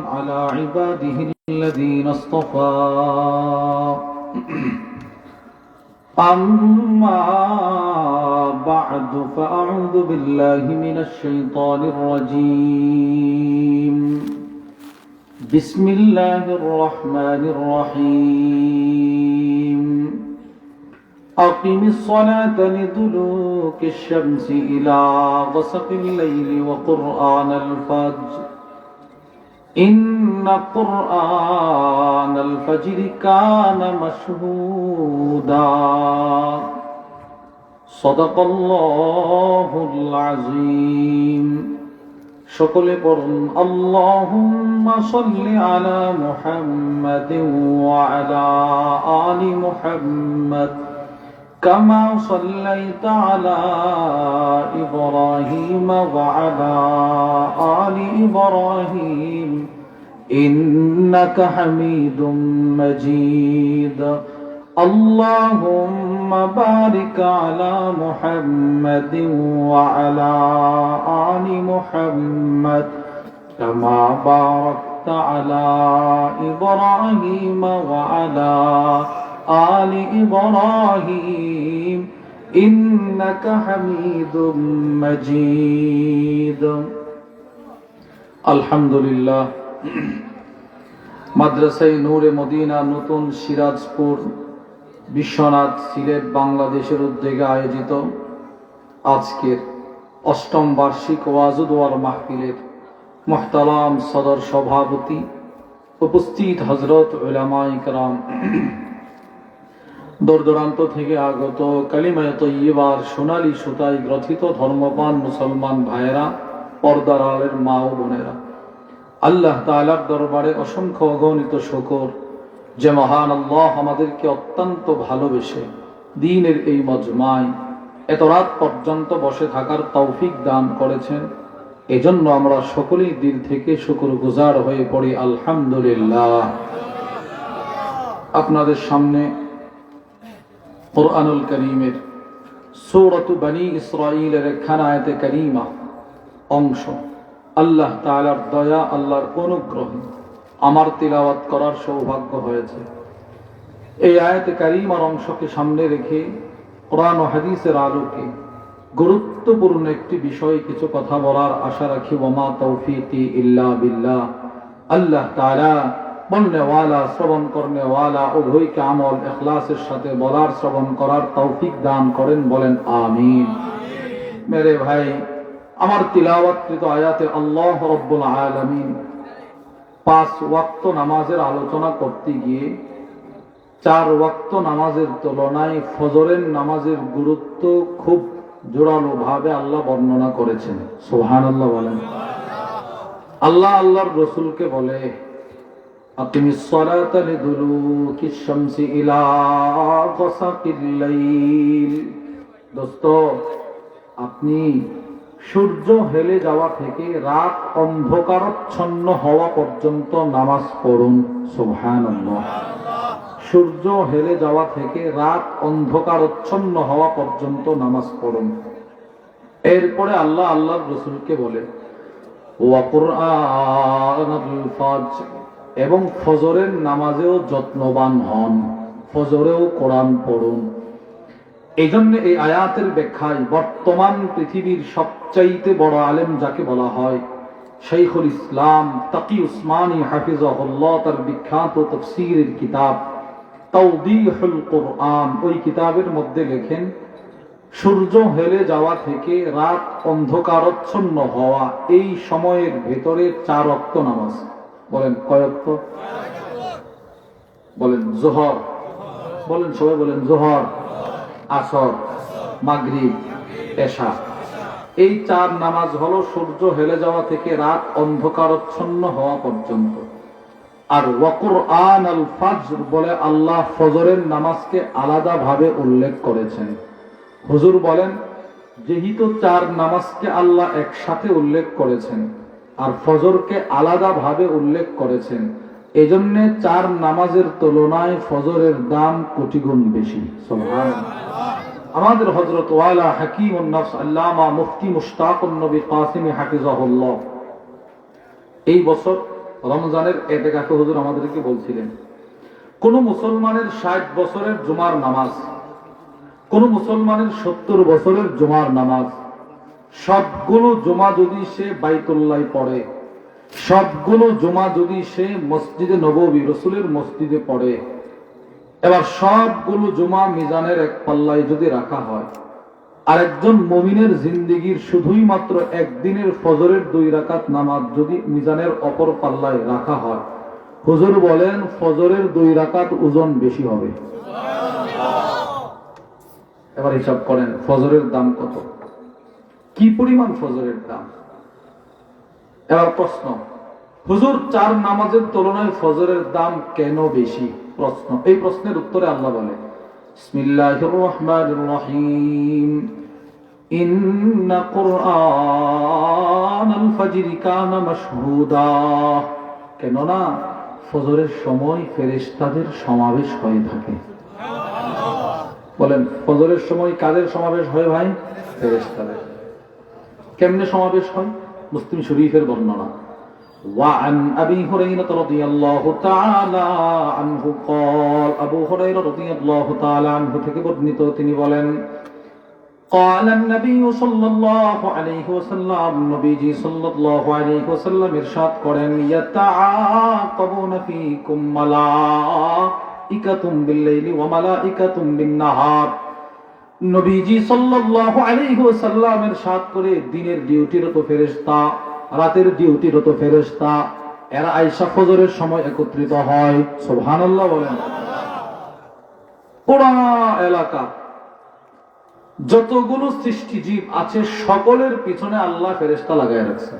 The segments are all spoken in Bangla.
على عباده الذين اصطفى أما بعد فأعوذ بالله من الشيطان الرجيم بسم الله الرحمن الرحيم أقم الصلاة لدلوك الشمس إلى غسق الليل وقرآن الفجر إن قرآن الفجر كان مشهودا صدق الله العظيم সকলে পড়ুন আল্লাহুম্মা সাল্লি আলা মুহাম্মাদিন ওয়া আলা আলি মুহাম্মাদ কামা সাল্লাইতা আলা ইব্রাহিম ওয়া আলা আলি ইব্রাহিম ইন্নাকা হামিদুম মাজিদ اللهم بارك على محمد وعلى آل محمد كما باركت على إبراهيم وعلى آل إبراهيم إنك حميد مجيد الحمد لله মাদ্রাসায়ে নূরে মদিনা নতুন সিরাজপুর বিশ্বনাথ সিলেট বাংলাদেশের উদ্যোগে আয়োজিত আজকের অষ্টম বার্ষিক ওয়াজুদওয়ার মাহফিলের মুহতারাম সদর সভাপতি উপস্থিত হযরত উলামায়ে কেরাম দূর দূরান্ত থেকে আগত কালিমায়ে তয়্যিবার সোনালী সুতায় গ্রথিত ধর্মপ্রাণ মুসলমান ভাইয়েরা, পর্দার আড়ালের মা ও বোনেরা, আল্লাহ তাআলার দরবারে অসংখ্য অগণিত শুকর যে মহান আল্লাহ আমাদেরকে অত্যন্ত ভালোবেসে দ্বীনের এই মজমায় এত রাত পর্যন্ত বসে থাকার তৌফিক দান করেছেন। এজন্য আমরা সকলেই দিল থেকে শুকরগুজার হয়ে পড়ি আলহামদুলিল্লাহ। আপনাদের সামনে কুরআনুল কারীমের সূরাতু বনী ইসরাঈলের একখানা আয়াতে কারীমা অংশ আল্লাহ তাআলার দয়া, আল্লাহর অনুগ্রহে আমার তিলাওয়াত করার সৌভাগ্য হয়েছে। এই আয়াতে কারীমার অংশকে সামনে রেখে কোরআন ও হাদিসের আলোকে গুরুত্বপূর্ণ একটি বিষয়ে কিছু কথা বলার আশা রাখি। ওয়ামা তৌফিকি ইল্লা বিল্লাহ। আল্লাহ তাআলা বলনেওয়ালা, শ্রবণ করনেওয়ালা উভয়কে আমল ইখলাসের সাথে বলার, শ্রবণ করার তৌফিক দান করেন, বলেন আমিন। মেরে ভাই, আমার তিলাওয়াতকৃত আয়াতে আল্লাহ রাব্বুল আলামিন 5 ওয়াক্ত নামাজের আলোচনা করতে গিয়ে 4 ওয়াক্ত নামাজের তুলনায় ফজরের নামাজের গুরুত্ব খুব জোরালো ভাবে আল্লাহ বর্ণনা করেছেন। সুবহানাল্লাহ বলেন। আল্লাহ আল্লাহর রাসূলকে বলে আকিমিস সালাতা লিদুলুকিশ শামসি ইলা গাসাকিল লাইল। দোস্ত, আপনি সূর্য হেলে যাওয়া থেকে রাত অন্ধকারাচ্ছন্ন হওয়া পর্যন্ত নামাজ পড়ুন। সুবহানাল্লাহ। সূর্য হেলে যাওয়া থেকে রাত অন্ধকারাচ্ছন্ন হওয়া পর্যন্ত নামাজ পড়ুন। এরপরে আল্লাহ আল্লাহর রাসূলকে বলে ওয়া কুরআনুল ফাজর, এবং ফজরের নামাজেও যত্নবান হন, ফজরেও কোরআন পড়ুন। এই জন্য এই আয়াতের ব্যাখ্যায় বর্তমান পৃথিবীর সবচাইতে বড় আলেম যাকে বলা হয় শাইখুল ইসলাম তাকি উসমানী হাফিজাহুল্লাহ, তার বিখ্যাত তাফসীরের কিতাব তাওদীহুল কুরআন, ওই কিতাবের মধ্যে লেখেন সূর্য হেলে যাওয়া থেকে রাত অন্ধকারাচ্ছন্ন হওয়া এই সময়ের ভেতরে 4 ওয়াক্ত নামাজ। বলেন কয় ওয়াক্ত? বলেন যোহর। বলেন সবাই, বলেন যোহর, আসর, মাগরিব, এশা। এই 4 নামাজ হলো সূর্য হেলে যাওয়া থেকে রাত অন্ধকারাচ্ছন্ন হওয়া পর্যন্ত। আর ওয়া কুরআনুল ফাজর বলে আল্লাহ ফজরের নামাজকে আলাদা ভাবে উল্লেখ করেছেন। হুজুর বলেন, যেহেতু 4 নামাজকে আল্লাহ একসাথে উল্লেখ করেছেন আর ফজরকে আলাদা ভাবে উল্লেখ করেছেন, এজন্য 4 নামাজের তুলনায় ফজরের দাম কোটি গুণ বেশি। সুবহানাল্লাহ। আমাদের হযরত ওয়ালা হাকিমুন নফস আল্লামা মুফতি মুশতাকুন নবী কাসিমি হাফিজাহুল্লাহ এই বছর রমজানের এতেকাফে হুজুর আমাদেরকে বলছিলেন, কোন মুসলমানের 60 বছরের জুমার নামাজ, কোন মুসলমানের 70 বছরের জুমার নামাজ, সবগুলো জুমা যদি সে বাইতুল্লাহ পড়ে, সবগুলো জুমা যদি সে মসজিদে নববী রসুলের মসজিদে পড়ে, এবার সবগুলো জুমা মিজানের এক পাল্লায় যদি রাখা হয়, আর একজন মুমিনের জিন্দেগির শুধুই মাত্র একদিনের ফজরের 2 রাকাত নামাজ যদি মিজানের অপর পাল্লায় রাখা হয়, হুজুর বলেন ফজরের 2 রাকাত ওজন বেশি হবে। এবার হিসাব করেন ফজরের দাম কত, কি পরিমাণ ফজরের দাম। এবার প্রশ্ন, হুজুর 4 নামাজের তুলনায় ফজরের দাম কেন বেশি? প্রশ্ন, এই প্রশ্নের উত্তরে আল্লাহ বলে, বিসমিল্লাহির রহমানির রহিম, ইন্না কুরআনাল ফাজরি কানা মাশহুদা। কেননা ফজরের সময় ফেরেশতাদের সমাবেশ হয়ে থাকে। বলেন ফজরের সময় কাদের সমাবেশ হয় ভাই? ফেরেশতাদের। কেমনে সমাবেশ হয়? মুসলিম শরীফের বর্ণনা, وعن أبي هريرة رضي الله تعالى عنه قال أبو هريرة رضي الله تعالى عنه থেকে বর্ণিত তিনি বলেন, قال النبي صلى الله عليه وسلم, নবীজি সাল্লাল্লাহু আলাইহি ওয়াসাল্লাম ইরশাদ করেন, يتعاقبون فيكم ملائكة بالليل وملائكة بالنهار। নবীজি সাল্লাল্লাহু আলাইহি ওয়াসাল্লাম ইরশাদ করে, দিনের ডিউটিরত ফেরেশতা, রাতের ডিউটিরত ফেরেশতা, এরা আয়েশা ফজরের সময় একত্রিত হয়। সুবহানাল্লাহ বলেন। পুরা এলাকা যতগুলো সৃষ্টিজীব আছে সকলের পিছনে আল্লাহ ফেরেশতা লাগায় রাখছে।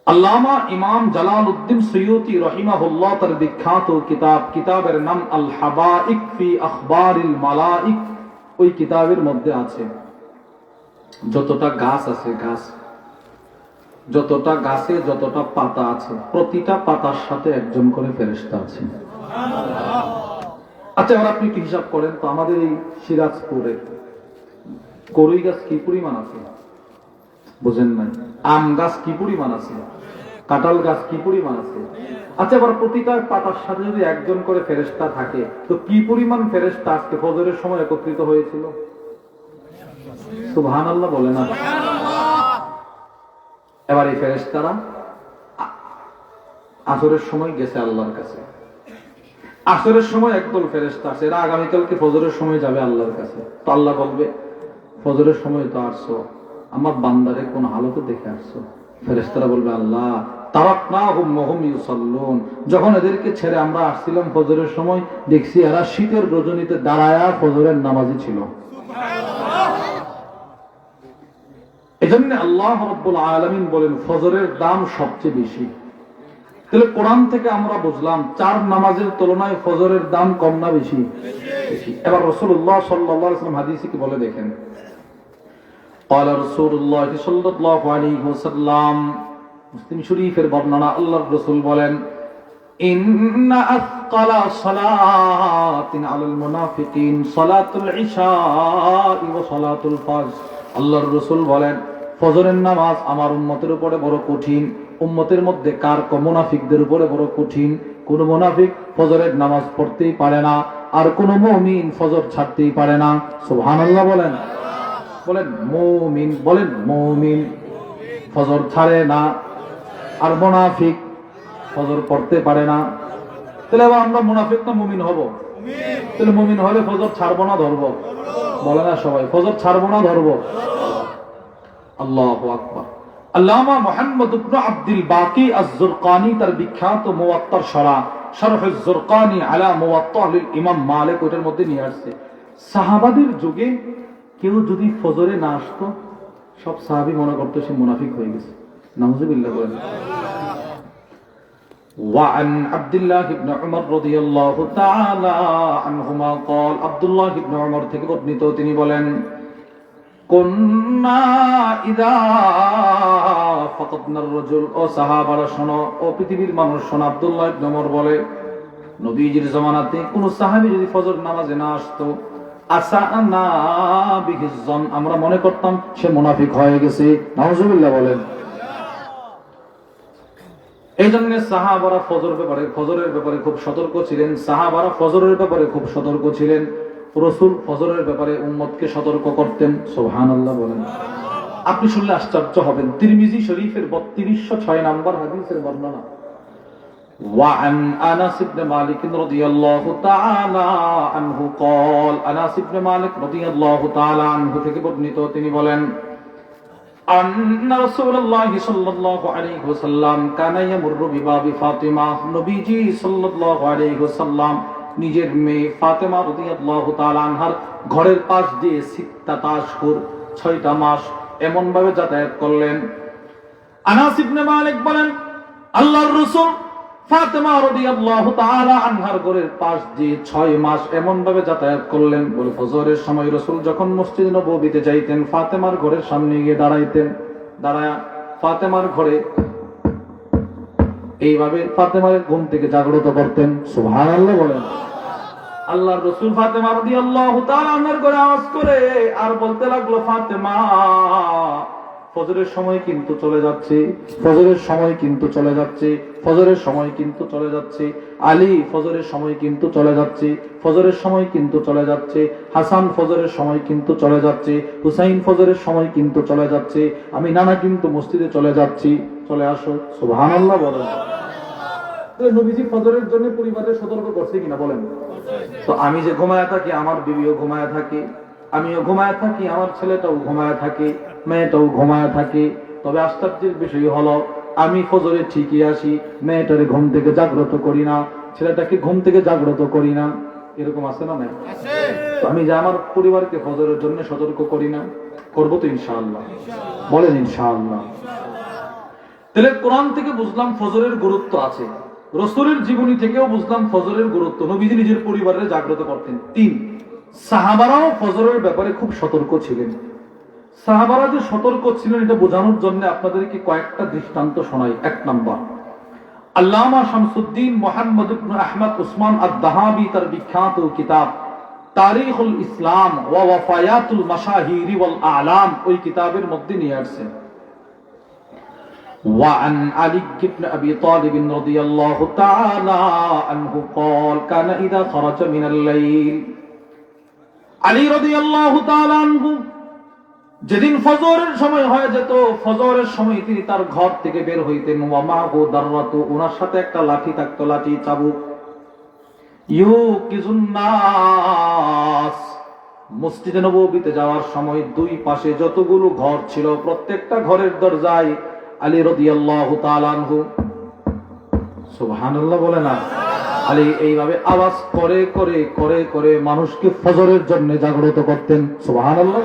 আল্লামা ইমাম জালালউদ্দিন সুয়ুতি রাহিমাহুল্লাহ তার বিখ্যাত কিতাবের নাম আল হাবাইক ফি আখবারিল মালাইক, ওই কিতাবের মধ্যে আছে যতটা গাছ আছে, যতটা গাছে যতটা পাতা আছে, প্রতিটা পাতার সাথে একজন করে ফেরেশতা আছে। আচ্ছা এবার আপনি কি হিসাব করেন তো, আমাদের এই সিরাজপুরে করই গাছ কি পরিমাণ আছে? বুঝেন নাই? আম গাছ কি পরিমাণ আছে? কাঁঠাল গাছ কি পরিমাণ আছে? আচ্ছা এবার প্রতিটা পাতার সাথে যদি একজন করে ফেরেশতা থাকে, তো কি পরিমাণ ফেরেশতা আজকে ফজরের সময় একত্রিত হয়েছিল? সুবহানাল্লাহ বলে না? এবার এই ফেরেশতারা আসরের সময় গেছে আল্লাহর কাছে। আসরের সময় একদল ফেরেশতা আছে, এরা আগামীকালকে ফজরের সময় যাবে আল্লাহর কাছে। তো আল্লাহ বলবে, ফজরের সময় তো আসছো, আমার বান্দারে কোন হালতে দেখে আসছো? ফেরেশতারা বলবে, আল্লাহ তারাকনাহুম ওয়া হুম ইউসাল্লুন, যখন এদেরকে ছেড়ে আমরা আসছিলাম ফজরের সময়, দেখছি এরা শীতের রজনীতে দাঁড়ায়া ফজরের নামাজি ছিল। এজন্য আল্লাহ রাব্বুল আলামিন বলেন ফজরের দাম সবচেয়ে বেশি। তাহলে কোরআন থেকে আমরা বুঝলাম 4 নামাজের তুলনায় ফজরের দাম কম না বেশি? বেশি। এবার রাসূলুল্লাহ সাল্লাল্লাহু আলাইহি ওয়াসাল্লাম হাদিসে কি বলে দেখেন, قال رسول الله صلى الله عليه وسلم, মুসলিম শরীফের বর্ণনা, আল্লাহর রাসূল বলেন, إن أثقل صلاة على المنافقين صلاة العشاء وصلاة الفجر। আল্লাহর রাসূল বলেন ফজরের নামাজ আমার উম্মতের উপরে বড় কঠিন। উম্মতের মধ্যে কার? মুনাফিকদের উপরে বড় কঠিন। কোন মুনাফিক ফজরের নামাজ পড়তেই পারে না, আর কোন মুমিন ফজর ছাড়তেই পারে না। সুবহানাল্লাহ বলেন। বলেন মুমিন, বলেন মুমিন ফজর ছাড়ে না, আর মুনাফিক ফজর পড়তে পারে না। তাহলে আবার আমরা মুনাফিক না মুমিন হব? তাহলে মুমিন হলে ফজর ছাড়বো না ধরবো? বলে না সবাই, ফজর ছাড়বো না ধরবো? আল্লাহু আকবার। আল্লামা মুহাম্মদ ইবনে আব্দুল বাকি আয-যুরকানি তার বিখ্যাত মুওয়াত্তার শরহ আয-যুরকানি আলা মুওয়াত্তা লিল ইমাম মালিক, ওটার মধ্যে নিয়ে আসছে, সাহাবাদের যুগে কেউ যদি ফজরে না আসতো, সব সাহাবী মনে করতো সে মুনাফিক হয়ে গেছে। নাউযুবিল্লাহ বলেন। وعن عبد الله بن عمر رضي الله تعالى عنهما قال, আব্দুল্লাহ ইবনে উমর থেকে বর্ণিত তিনি বলেন, কুন্না ইযা ফাকাদনা আর-রাজুল, ও সাহাবারা শোনো, ও পৃথিবীর মানুষ শোনো, আব্দুল্লাহ ইবনে উমর বলে, নবীজির জামানাতে কোন সাহাবী যদি ফজর নামাজে না আসতো, আসানা বিহি জন, আমরা মনে করতাম সে মুনাফিক হয়ে গেছে। নাউযুবিল্লাহ বলেন। এই জন্য সাহাবারা ফজরের ব্যাপারে খুব সতর্ক ছিলেন। সাহাবারা ফজরের ব্যাপারে খুব সতর্ক ছিলেন। রাসূল ফজরের ব্যাপারে উম্মতকে সতর্ক করতেন। সুবহানাল্লাহ বলেন। আপনি শুনলে আশ্চর্য হবেন। তিরমিজি শরীফের 3206 নম্বর হাদিসের বর্ণনা। وعن أنس بن مالك رضي الله تعالى عنه قال أنس بن مالك رضي الله تعالى عنه থেকে বর্ণিত, তিনি বলেন أن رسول الله صلى الله عليه وسلم كان يمر بباب فاطمة নবীজি সাল্লাল্লাহু আলাইহি ওয়াসাল্লাম নিজের মেয়ে ফাতেমা রাদিয়াল্লাহু তাআলা আনহার ঘরের পাশ দিয়ে 6টা মাস এমন ভাবে যাতায়াত করলেন। আনাস ইবনে মালিক বলেন আল্লাহর রাসূল ফাতেমা রাদিয়াল্লাহু তাআলা আনহার ঘরের পাশ দিয়ে 6 মাস এমন ভাবে যাতায়াত করলেন। বলে ফজরের সময় রাসূল যখন মসজিদ নববীতে যাইতেন, ফাতেমার ঘরের সামনে গিয়ে দাঁড়াইতেন। দাঁড়ায়া ফাতেমার ঘরে এইভাবে ফাতেমার ঘুম থেকে জাগ্রত করতেন। সুবহানাল্লাহ বলেন। আল্লাহর রাসূল ফাতেমা রাদিয়াল্লাহু তাআলা আনহার ঘরে আওয়াজ করে আর বলতে লাগলো, ফাতেমা ফজরের সময় কিন্তু চলে যাচ্ছে, ফজরের সময় কিন্তু চলে যাচ্ছে, ফজরের সময় কিন্তু চলে যাচ্ছে। আলী ফজরের সময় কিন্তু চলে যাচ্ছে, ফজরের সময় কিন্তু চলে যাচ্ছে। হাসান ফজরের সময় কিন্তু চলে যাচ্ছে, হুসাইন ফজরের সময় কিন্তু চলে যাচ্ছে। আমি নানা কিন্তু মসজিদে চলে যাচ্ছি, চলে আসো। সুবহানাল্লাহ বলেন। নবীজি ফজরের জন্য পরিবারের সতর্ক করছে কিনা বলেন? তো আমি যে ঘুমায়া থাকি, আমার বিবিও ঘুমায়া থাকে, আমিও ঘুমায়া থাকি, আমার ছেলেটাও ঘুমায়া থাকে, মেয়েটাও ঘুমায়া থাকে। তবে আশ্চর্যের বিষয় হলো আমি ফজরে ঠিকই আসি, মেয়েটারে ঘুম থেকে জাগ্রত করি না, ছেলেটাকে ঘুম থেকে জাগ্রত করি না। এরকম আছে না নাই? তো আমি যে আমার পরিবারকে ফজরের জন্য সতর্ক করি না, করবো তো ইনশাআল্লাহ। বলেন ইনশাআল্লাহ। তাহলে কোরআন থেকে বুঝলাম ফজরের গুরুত্ব আছে, রাসূলের জীবনী থেকেও বুঝলাম ফজরের গুরুত্ব। নবীজি নিজের পরিবারের জাগ্রত করতেন। 3, সাহাবারাও ফজরের ব্যাপারে খুব সতর্ক ছিলেন। সাহাবারা যে সতর্ক ছিলেন এটা বোঝানোর জন্য আপনাদেরকে কয়েকটা দৃষ্টান্ত শোনাই। 1 নাম্বার, আল্লামা শামসুদ্দিন মুহাম্মদ ইবনে আহমদ উসমান আদ-দাহাবি তার বিখ্যাত কিতাব তারিখুল ইসলাম ওয়া ওয়াফায়াতুল মাশাহির ওয়াল আ'লাম ওই কিতাবের মধ্যে নিয়ে আসছেন। وعن علي بن أبي طالب رضي الله تعالى عنه قال كان إذا خرج من الليل علي رضي الله تعالى عنه যেদিন ফজরের সময় হয়ে যেত, ফজরের সময় তিনি তার ঘর থেকে বের হইতেন। ওয়া মাহু দাররাতু, ওনার সাথে একটা লাঠি থাকতো, লাঠি চাবুক। ইউকিজুন নাস, মসজিদে নববীতে যাওয়ার সময় দুই পাশে যতগুলো ঘর ছিল প্রত্যেকটা ঘরের দরজায় আলী রাদিয়াল্লাহু তাআলা আনহু, সুবহানাল্লাহ বলে না, আলী এইভাবে আওয়াজ করে করে করে করে মানুষকে ফজরের জন্য জাগ্রত করতেন। সুবহানাল্লাহ,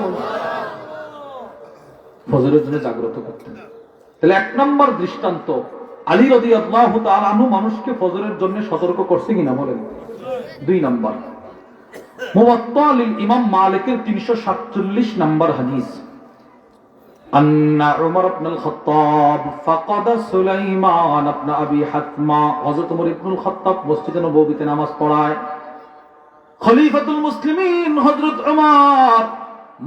ফজরের জন্য জাগ্রত করতেন। তাহলে 1 নম্বর দৃষ্টান্ত, আলী রাদিয়াল্লাহু তাআলা আনহু মানুষকে ফজরের জন্য সতর্ক করছে কিনা বলেন। 2 নম্বর, মুওয়াত্তা লিল ইমাম মালিকের 347 নম্বর হাদিস, আন্না উমর ইবনে আল-খাত্তাব ফাকাদা সুলাইমান ইবনে আবি হাতমা, হযরত উমর ইবনে আল-খাত্তাব মসজিদে নববীতে নামাজ পড়ায়। খলিফাতুল মুসলিমিন হযরত উমর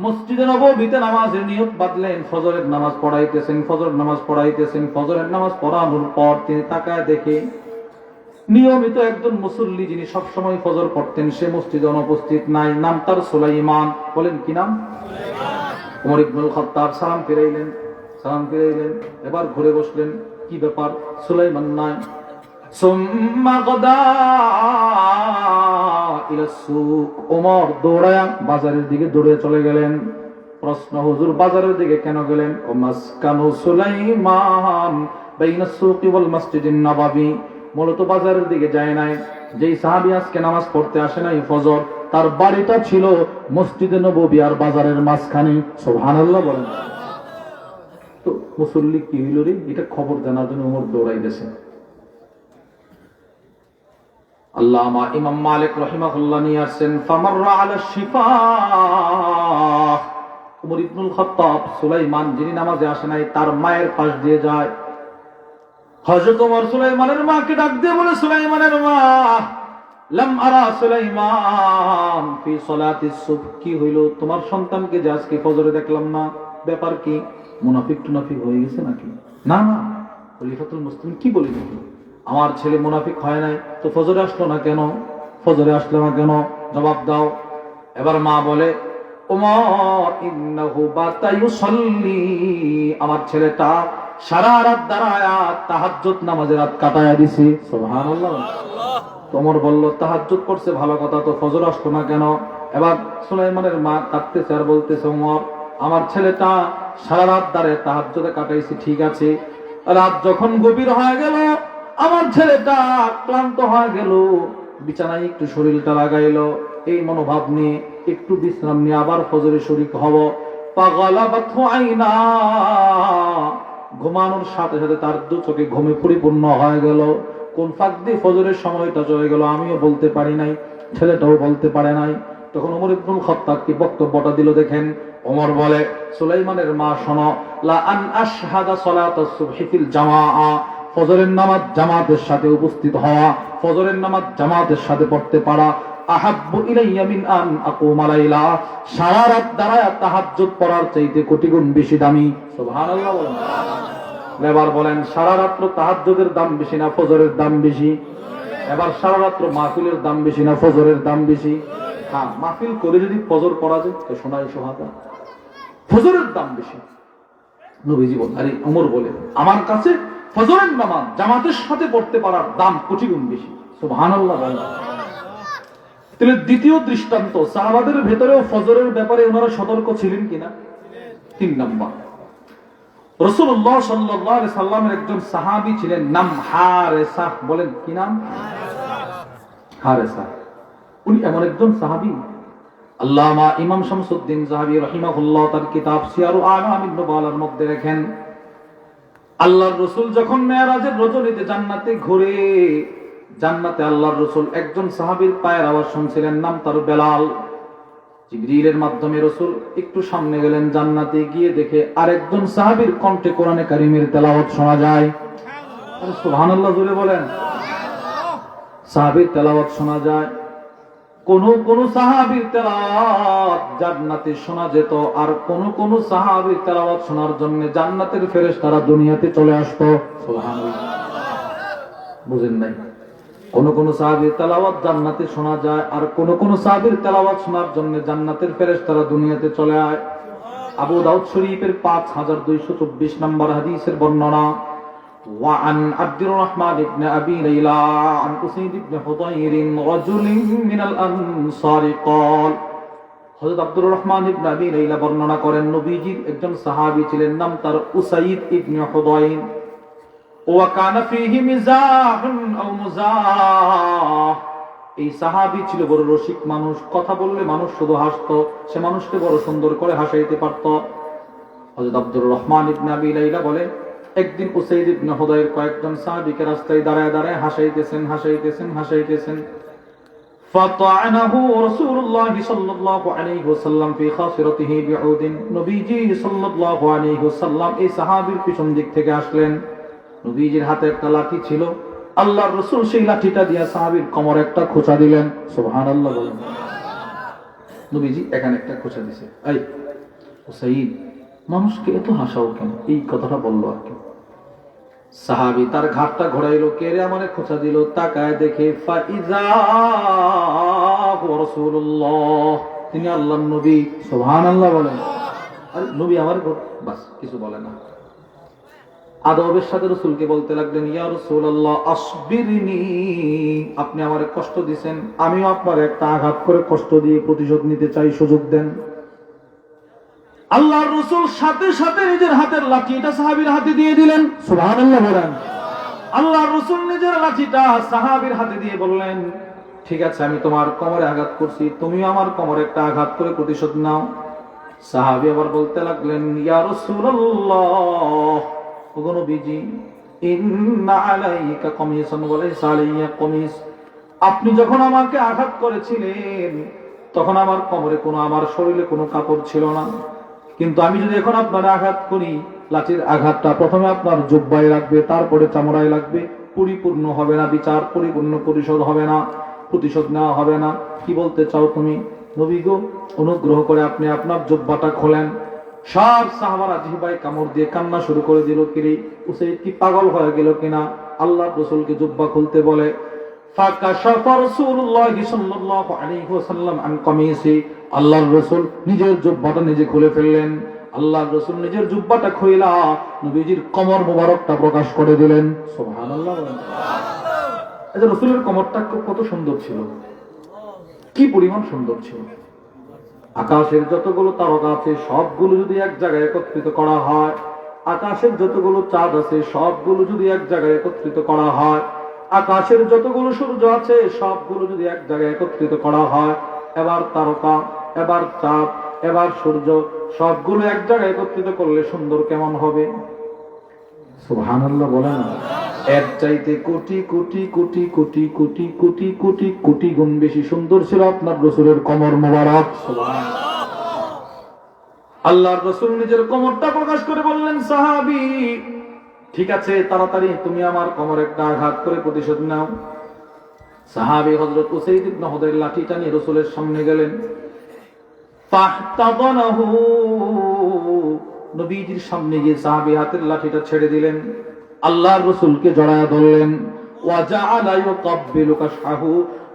মসজিদে নববীতে নামাজের নিয়ত বাঁধলেন, ফজরের নামাজ পড়াইতেছেন, ফজরের নামাজ পড়াইতেছেন। ফজরের নামাজ পড়ানোর পর তিনি তাকায় দেখে নিয়মিত একজন মুসল্লি যিনি সব সময় ফজর পড়তেন সে মসজিদে অনুপস্থিত নাই। নাম তার সুলাইমান। বলেন কি নাম? উমর ইবনে আল-খাত্তাব সালাম ফিরাইলেন, এবার ঘুরে বসলেন, কি ব্যাপার? সুলাইমান নাই। সুম্মা গাদা ইলা সুক, ওমর দৌড়ায়া বাজারের দিকে দৌড়ে চলে গেলেন। প্রশ্ন, হুজুর বাজারের দিকে কেন গেলেন? ও মাসকানু সুলাইমান বাইনা সুকি ওয়াল মসজিদিন নববী, মূলত বাজারের দিকে যায় নাই। যেই সাহাবী আজকে নামাজ পড়তে আসে নাই ফজর, তার বাড়িটা ছিল মসজিদে নববী আর বাজারের মাঝখানে। সুবহানাল্লাহ বলেন। তো মুসল্লি কি হইল রে, এটা খবর জানার জন্য ওমর দৌড়াইতেছে। আল্লামা ইমাম মালিক রাহিমাহুল্লাহ নিয়ে আসেন, ফামাররা আলা শিফাহ, উমর ইবনে আল-খাত্তাব সুলাইমান যিনি নামাজে আসে নাই তার মায়ের পাশ দিয়ে যায়। হযরত ওমর সুলাইমানের মাকে ডাক দিয়ে বলে, সুলাইমানের মা, লাম আরা সুলাইমান ফি সালাতিস সুবহ, কি হইল তোমার সন্তানকে যে আজকে ফজরে দেখলাম না, ব্যাপার কি? মুনাফিক টুনাফিক হয়ে গেছে নাকি? না না, খলিফাতুল মুসলিমিন কি বলি নাকি, আমার ছেলে মুনাফিক হয় নাই তো ফজরে আসলো না কেন, ফজরে আসলো না কেন, জবাব দাও। এবার মা বলে, ওমর ইন্নাহু বাতা ইউসাল্লি, আমার ছেলেটা সারা রাত দাঁড়ায় তাহাজ্জুদ নামাজের রাত কাটায়া দিছি। সুবহানাল্লাহ। ওমর বলল, তাহাজ্জুদ করছে ভালো কথা, তো ফজর আসলো না কেন? এবার সুলাইমানের মা কাঁদতেছে আর বলতেছে, ওমর আমার ছেলেটা সারা রাত দাঁড়িয়ে তাহাজ্জুদে কাটাইছি, ঠিক আছে, রাত যখন গভীর হয়ে গেল আমার ছেলেটা ক্লান্ত হয়ে গেল, বিছানায় একটু শরীরটা লাগাইলো, এই মনোভাব নিয়ে একটু বিশ্রাম নিয়ে আবার ফজরে শরীক হব। পাগলাবাতহু আইনা, ঘুমানোর সাথে সাথে তার দু চোখে ঘুমে পরিপূর্ণ হয়ে গেল। কোন ফাঁক দিয়ে ফজরের সময়টা চলে গেল আমিও বলতে পারি নাই, ছেলেটাও বলতে পারে নাই। তখন ওমর ইবনুল খাত্তাব কি বক্তব্যটা দিল দেখেন। ওমর বলে, সুলাইমানের মা শোনো, লা আন আশহাদা সালাতাস সুবহি ফিল জামাআ, ফজরের নামাজ জামাতের সাথে উপস্থিত হওয়া, ফজরের নামাজ জামাতের সাথে পড়তে পারা, আহাব্বু ইলাইয়া মিন আন আকুমা লাইলা, সারা রাত দাঁড়ায় তাহাজ্জুদ পড়ার চাইতে কোটি গুণ বেশি দামি। সুবহানাল্লাহ বলেন। এবার বলেন, সারা রাত্র তাহাজ্জুদের দাম বেশি না ফজরের দাম বেশি? এবার সারা রাত্র মাহফিলের দাম বেশি না ফজরের দাম বেশি? হ্যাঁ, মাহফিল করে যদি ফজর পড়া যায় তো শোনাই সোহাগা, ফজরের দাম বেশি। নবীজি বলেন, আরে ওমর বলে, আমার কাছে ফজরের নামাজ জামাতের সাথে পড়তে পারার দাম কোটি গুণ বেশি। সুবহানাল্লাহ বলেন। তাহলে দ্বিতীয় দৃষ্টান্ত, সাহাবাদের ভেতরেও ফজরের ব্যাপারে ওনারা সতর্ক ছিলেন কিনা? 3 নাম্বার, রাসূলুল্লাহ সাল্লাল্লাহু আলাইহি সাল্লামের একজন সাহাবী ছিলেন, নাম হারেসা। বলেন কি নাম? হারেসা। উনি এমন একজন সাহাবী, আল্লামা ইমাম শামসুদ্দিন যাহাবী রাহিমাহুল্লাহ তার কিতাব সিয়ারু আ'লামিন নুবালার মধ্যে লেখেন, আল্লাহর রাসূল যখন মেরাজের রজনীতে জান্নাতে ঘুরে, জান্নাতে আল্লাহর রাসূল একজন সাহাবীর পায়ের আওয়াজ শুনছিলেন, নাম তার বেলাল। জিবরিলের মাধ্যমে রাসূল একটু সামনে গেলেন, জান্নাতে গিয়ে দেখে আরেকজন সাহাবীর কণ্ঠে কোরআনে কারীমের তেলাওয়াত শোনা যায়। আরে সুবহানাল্লাহ জোরে বলেন। সাহাবীর তেলাওয়াত শোনা যায়। কোন সাহাবীর তেলাওয়াত জান্নাতে শোনা যেত, আর কোন সাহাবীর তেলাওয়াত শোনার জন্য জান্নাতের ফেরেশতারা দুনিয়াতে চলে আসতো। সুবহানাল্লাহ। বুঝেন নাই? কোন সাহাবীর তেলাওয়াত জান্নাতে শোনা যায়, আর কোন সাহাবীর তেলাওয়াত শোনার জন্য জান্নাতের ফেরেশতারা দুনিয়াতে চলে আয়। আবু দাউদ শরীফের 5224 নম্বর হাদিসের বর্ণনা, وعن عبد الرحمن بن أبي ليلى عن أسيد بن حضير رجل من الأنصار قال, হযরত আব্দুর রহমান ইবনে আবি লাইলা বর্ণনা করেন, নবীজির একজন সাহাবী ছিলেন, নাম তার উসাইদ ইবনে হুদাইর। ওয়া কানা ফীহি মিজাহুন আও মুজাহ, এই সাহাবী ছিল বড় রসিক মানুষ, কথা বললে মানুষ শুধু হাসতো, সে মানুষকে বড় সুন্দর করে হাসাইতে পারত। হযরত আব্দুর রহমান ইবনে আবি লাইলা বলে, একদিন উসাইদ ইবনে হুদাইর কয়েকজন সাহাবীকে রাস্তায় দাঁড়ায় দাঁড়ায় হাসাইতেছেন। ফাতা'নাহু রাসূলুল্লাহ সাল্লাল্লাহু আলাইহি ওয়াসাল্লাম ফি খাসিরাতিহি বিউদিন, নবীজি সাল্লাল্লাহু আলাইহি ওয়াসাল্লাম এই সাহাবীর পিছন দিক থেকে আসলেন। নবীজির হাতে একটা লাঠি ছিল, আল্লাহর রাসূল সেই লাঠিটা দিয়ে সাহাবীর কোমরে একটা খোঁচা দিলেন। সুবহানাল্লাহ বলেন। নবীজি এখানে একটা খোঁচা দিয়েছে। এই উসাইদ, মানুষকে এত হাসাও কেন? এই কথাটা বললো আর কি। সাহাবী তার ঘাটটা ঘোরাইলো, কে রে আমারে খোঁচা দিল? তাকায় দেখে ফাইজা রাসূলুল্লাহ, তিনি আল্লাহর নবী। সুবহানাল্লাহ বলেন। আরে নবী আমার, বাস কিছু বলে না, আদবের সাথে রাসূলকে বলতে লাগলেন, ইয়া রাসূলুল্লাহ আসবিরনি, আপনি আমারে কষ্ট দিবেন, আমিও আপনার একটা আঘাত করে কষ্ট দিয়ে প্রতিশোধ নিতে চাই, সুযোগ দেন। আল্লাহর রাসূল সাথে সাথে নিজের হাতের লাঠি এটা সাহাবীর হাতে দিয়ে দিলেন। সুবহানাল্লাহ বলেন। আল্লাহর রাসূল নিজের লাঠিটা সাহাবীর হাতে দিয়ে বললেন, ঠিক আছে, আমি তোমার কোমরে আঘাত করছি, তুমিও আমার কোমরে একটা আঘাত করে প্রতিশোধ নাও। সাহাবী আবার বলতে লাগলেন, ইয়া রাসূলুল্লাহ, ওগো নবীজি, ইন্না আলাইকা কমিসান ওয়া লাইসা আলাইয়া কমিস, আপনি যখন আমাকে আঘাত করেছিলেন তখন আমার কোমরে আমার শরীরে কোনো কাপড় ছিল না, কিন্তু আমি যদি এখন আপনার আঘাত করি, লাঠির আঘাতটা প্রথমে আপনার জুব্বায় লাগবে, তারপরে চামড়ায় লাগবে, পরিপূর্ণ হবে না বিচার, পরিপূর্ণ পরিশোধ হবে না, প্রতিশোধ নেওয়া হবে না। কি বলতে চাও তুমি? নবী গো, অনুগ্রহ করে আপনি আপনার জুব্বাটা খোলেন। সব সাহাবারা জিহ্বায় কামড় দিয়ে কান্না শুরু করে দিল, কিরে উসাইদ কি পাগল হয়ে গেল কিনা। আল্লাহর রাসূলকে জুব্বা খুলতে বলে, ফাকাশাফা রাসূলুল্লাহি সাল্লাল্লাহু আলাইহি ওয়াসাল্লাম আন কামিসি, আল্লাহর রাসূল নিজের জুব্বাটা নিজে খুলে ফেললেন। আল্লাহর রাসূল নিজের জুব্বাটা খুইলা নবীজির কমর মোবারকটা প্রকাশ করে দিলেন। সুবহানাল্লাহ। এই যে রাসূলের কমরটা কত সুন্দর ছিল, কি পরিমাণ সুন্দর ছিল। আকাশের যতগুলো তারকা আছে সবগুলো যদি এক জায়গায় একত্রিত করা হয়, আকাশের যতগুলো চাঁদ আছে সবগুলো যদি এক জায়গায় একত্রিত করা হয়, আকাশের যতগুলো সূর্য আছে সবগুলো যদি এক জায়গায় একত্রিত করা হয়, এবার তারকা, এবার চাঁদ, এবার সূর্য, সবগুলো এক জায়গায় একত্রিত করলে সুন্দর কেমন হবে? সুবহানাল্লাহ বলেন। এর চাইতে কোটি কোটি কোটি কোটি কোটি কোটি কোটি কোটি গুণ বেশি সুন্দর ছিল আপনার রাসূলের কমর মোবারক। সুবহানাল্লাহ। আল্লাহর রাসূল নিজের কমরটা প্রকাশ করে বললেন, সাহাবী ঠিক আছে, তাড়াতাড়ি তুমি আমার কমর একটা আঘাত করে প্রতিশোধ নাও। সাহাবী হযরত উসাইদ ইবনে হুদাইর লাঠিটা নিয়ে রাসূলের সামনে গেলেন। ফাহতাদানাহু, নবীজির সামনে গিয়ে সাহাবী হাতের লাঠিটা ছেড়ে দিলেন, আল্লাহর রাসূলকে জড়ায়া ধরলেন। ওয়া জাআলা ইউকাব্বিলু কাশহাহু,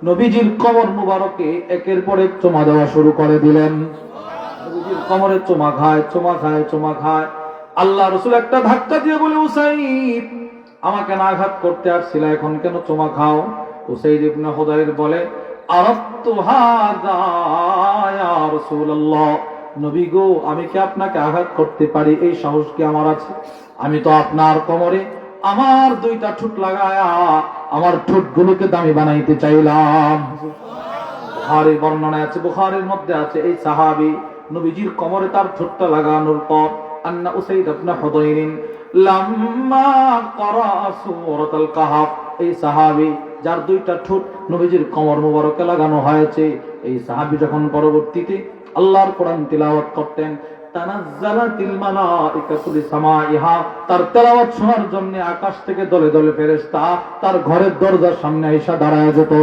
নবীজির কমর মুবারকে একের পর এক চুমা দেওয়া শুরু করে দিলেন। নবীজির কমরে চুমা খায়, চুমা খায়, চুমা খায়। আল্লাহ রাসূল একটা ধাক্কা দিয়ে বলে, উসাইদ আমাকে না আঘাত করতে আসছিল, এখন কেন চুমা খাও? উসাইদ ইবনে হুদাইর বলে, আরাদতু হাযা ইয়া রাসূলুল্লাহ, নবী গো আমি কি আপনাকে আঘাত করতে পারি এই সাহস কি আমার আছে? আমি তো আপনার কোমরে আমার দুইটা ঠোঁট লাগায়া আমার ঠোঁটগুলোকে দামি বানাইতে চাইলাম। বুখারীর বর্ণনায় আছে, বুখারীর মধ্যে আছে, এই সাহাবী নবীজির কোমরে তার ঠোঁটটা লাগানোর পর আন্না উসাইদ ইবনে হুদাইর লাম্মা ক্বারা সূরাতুল কাহফ, এই সাহাবী যার দুইটা ঠোঁট নবীজির কোমর মোবারকে লাগানো হয়েছে, এই সাহাবী যখন পরবর্তীতে আল্লাহর কোরআন তিলাওয়াত করতেন, তানাজ্জালাতিল মালাইকাতু লিসামাইহা, তার তেলাওয়াত শোনার জন্য আকাশ থেকে দলে দলে ফেরেশতা তার ঘরের দরজার সামনে এসে দাঁড়ায় যেত।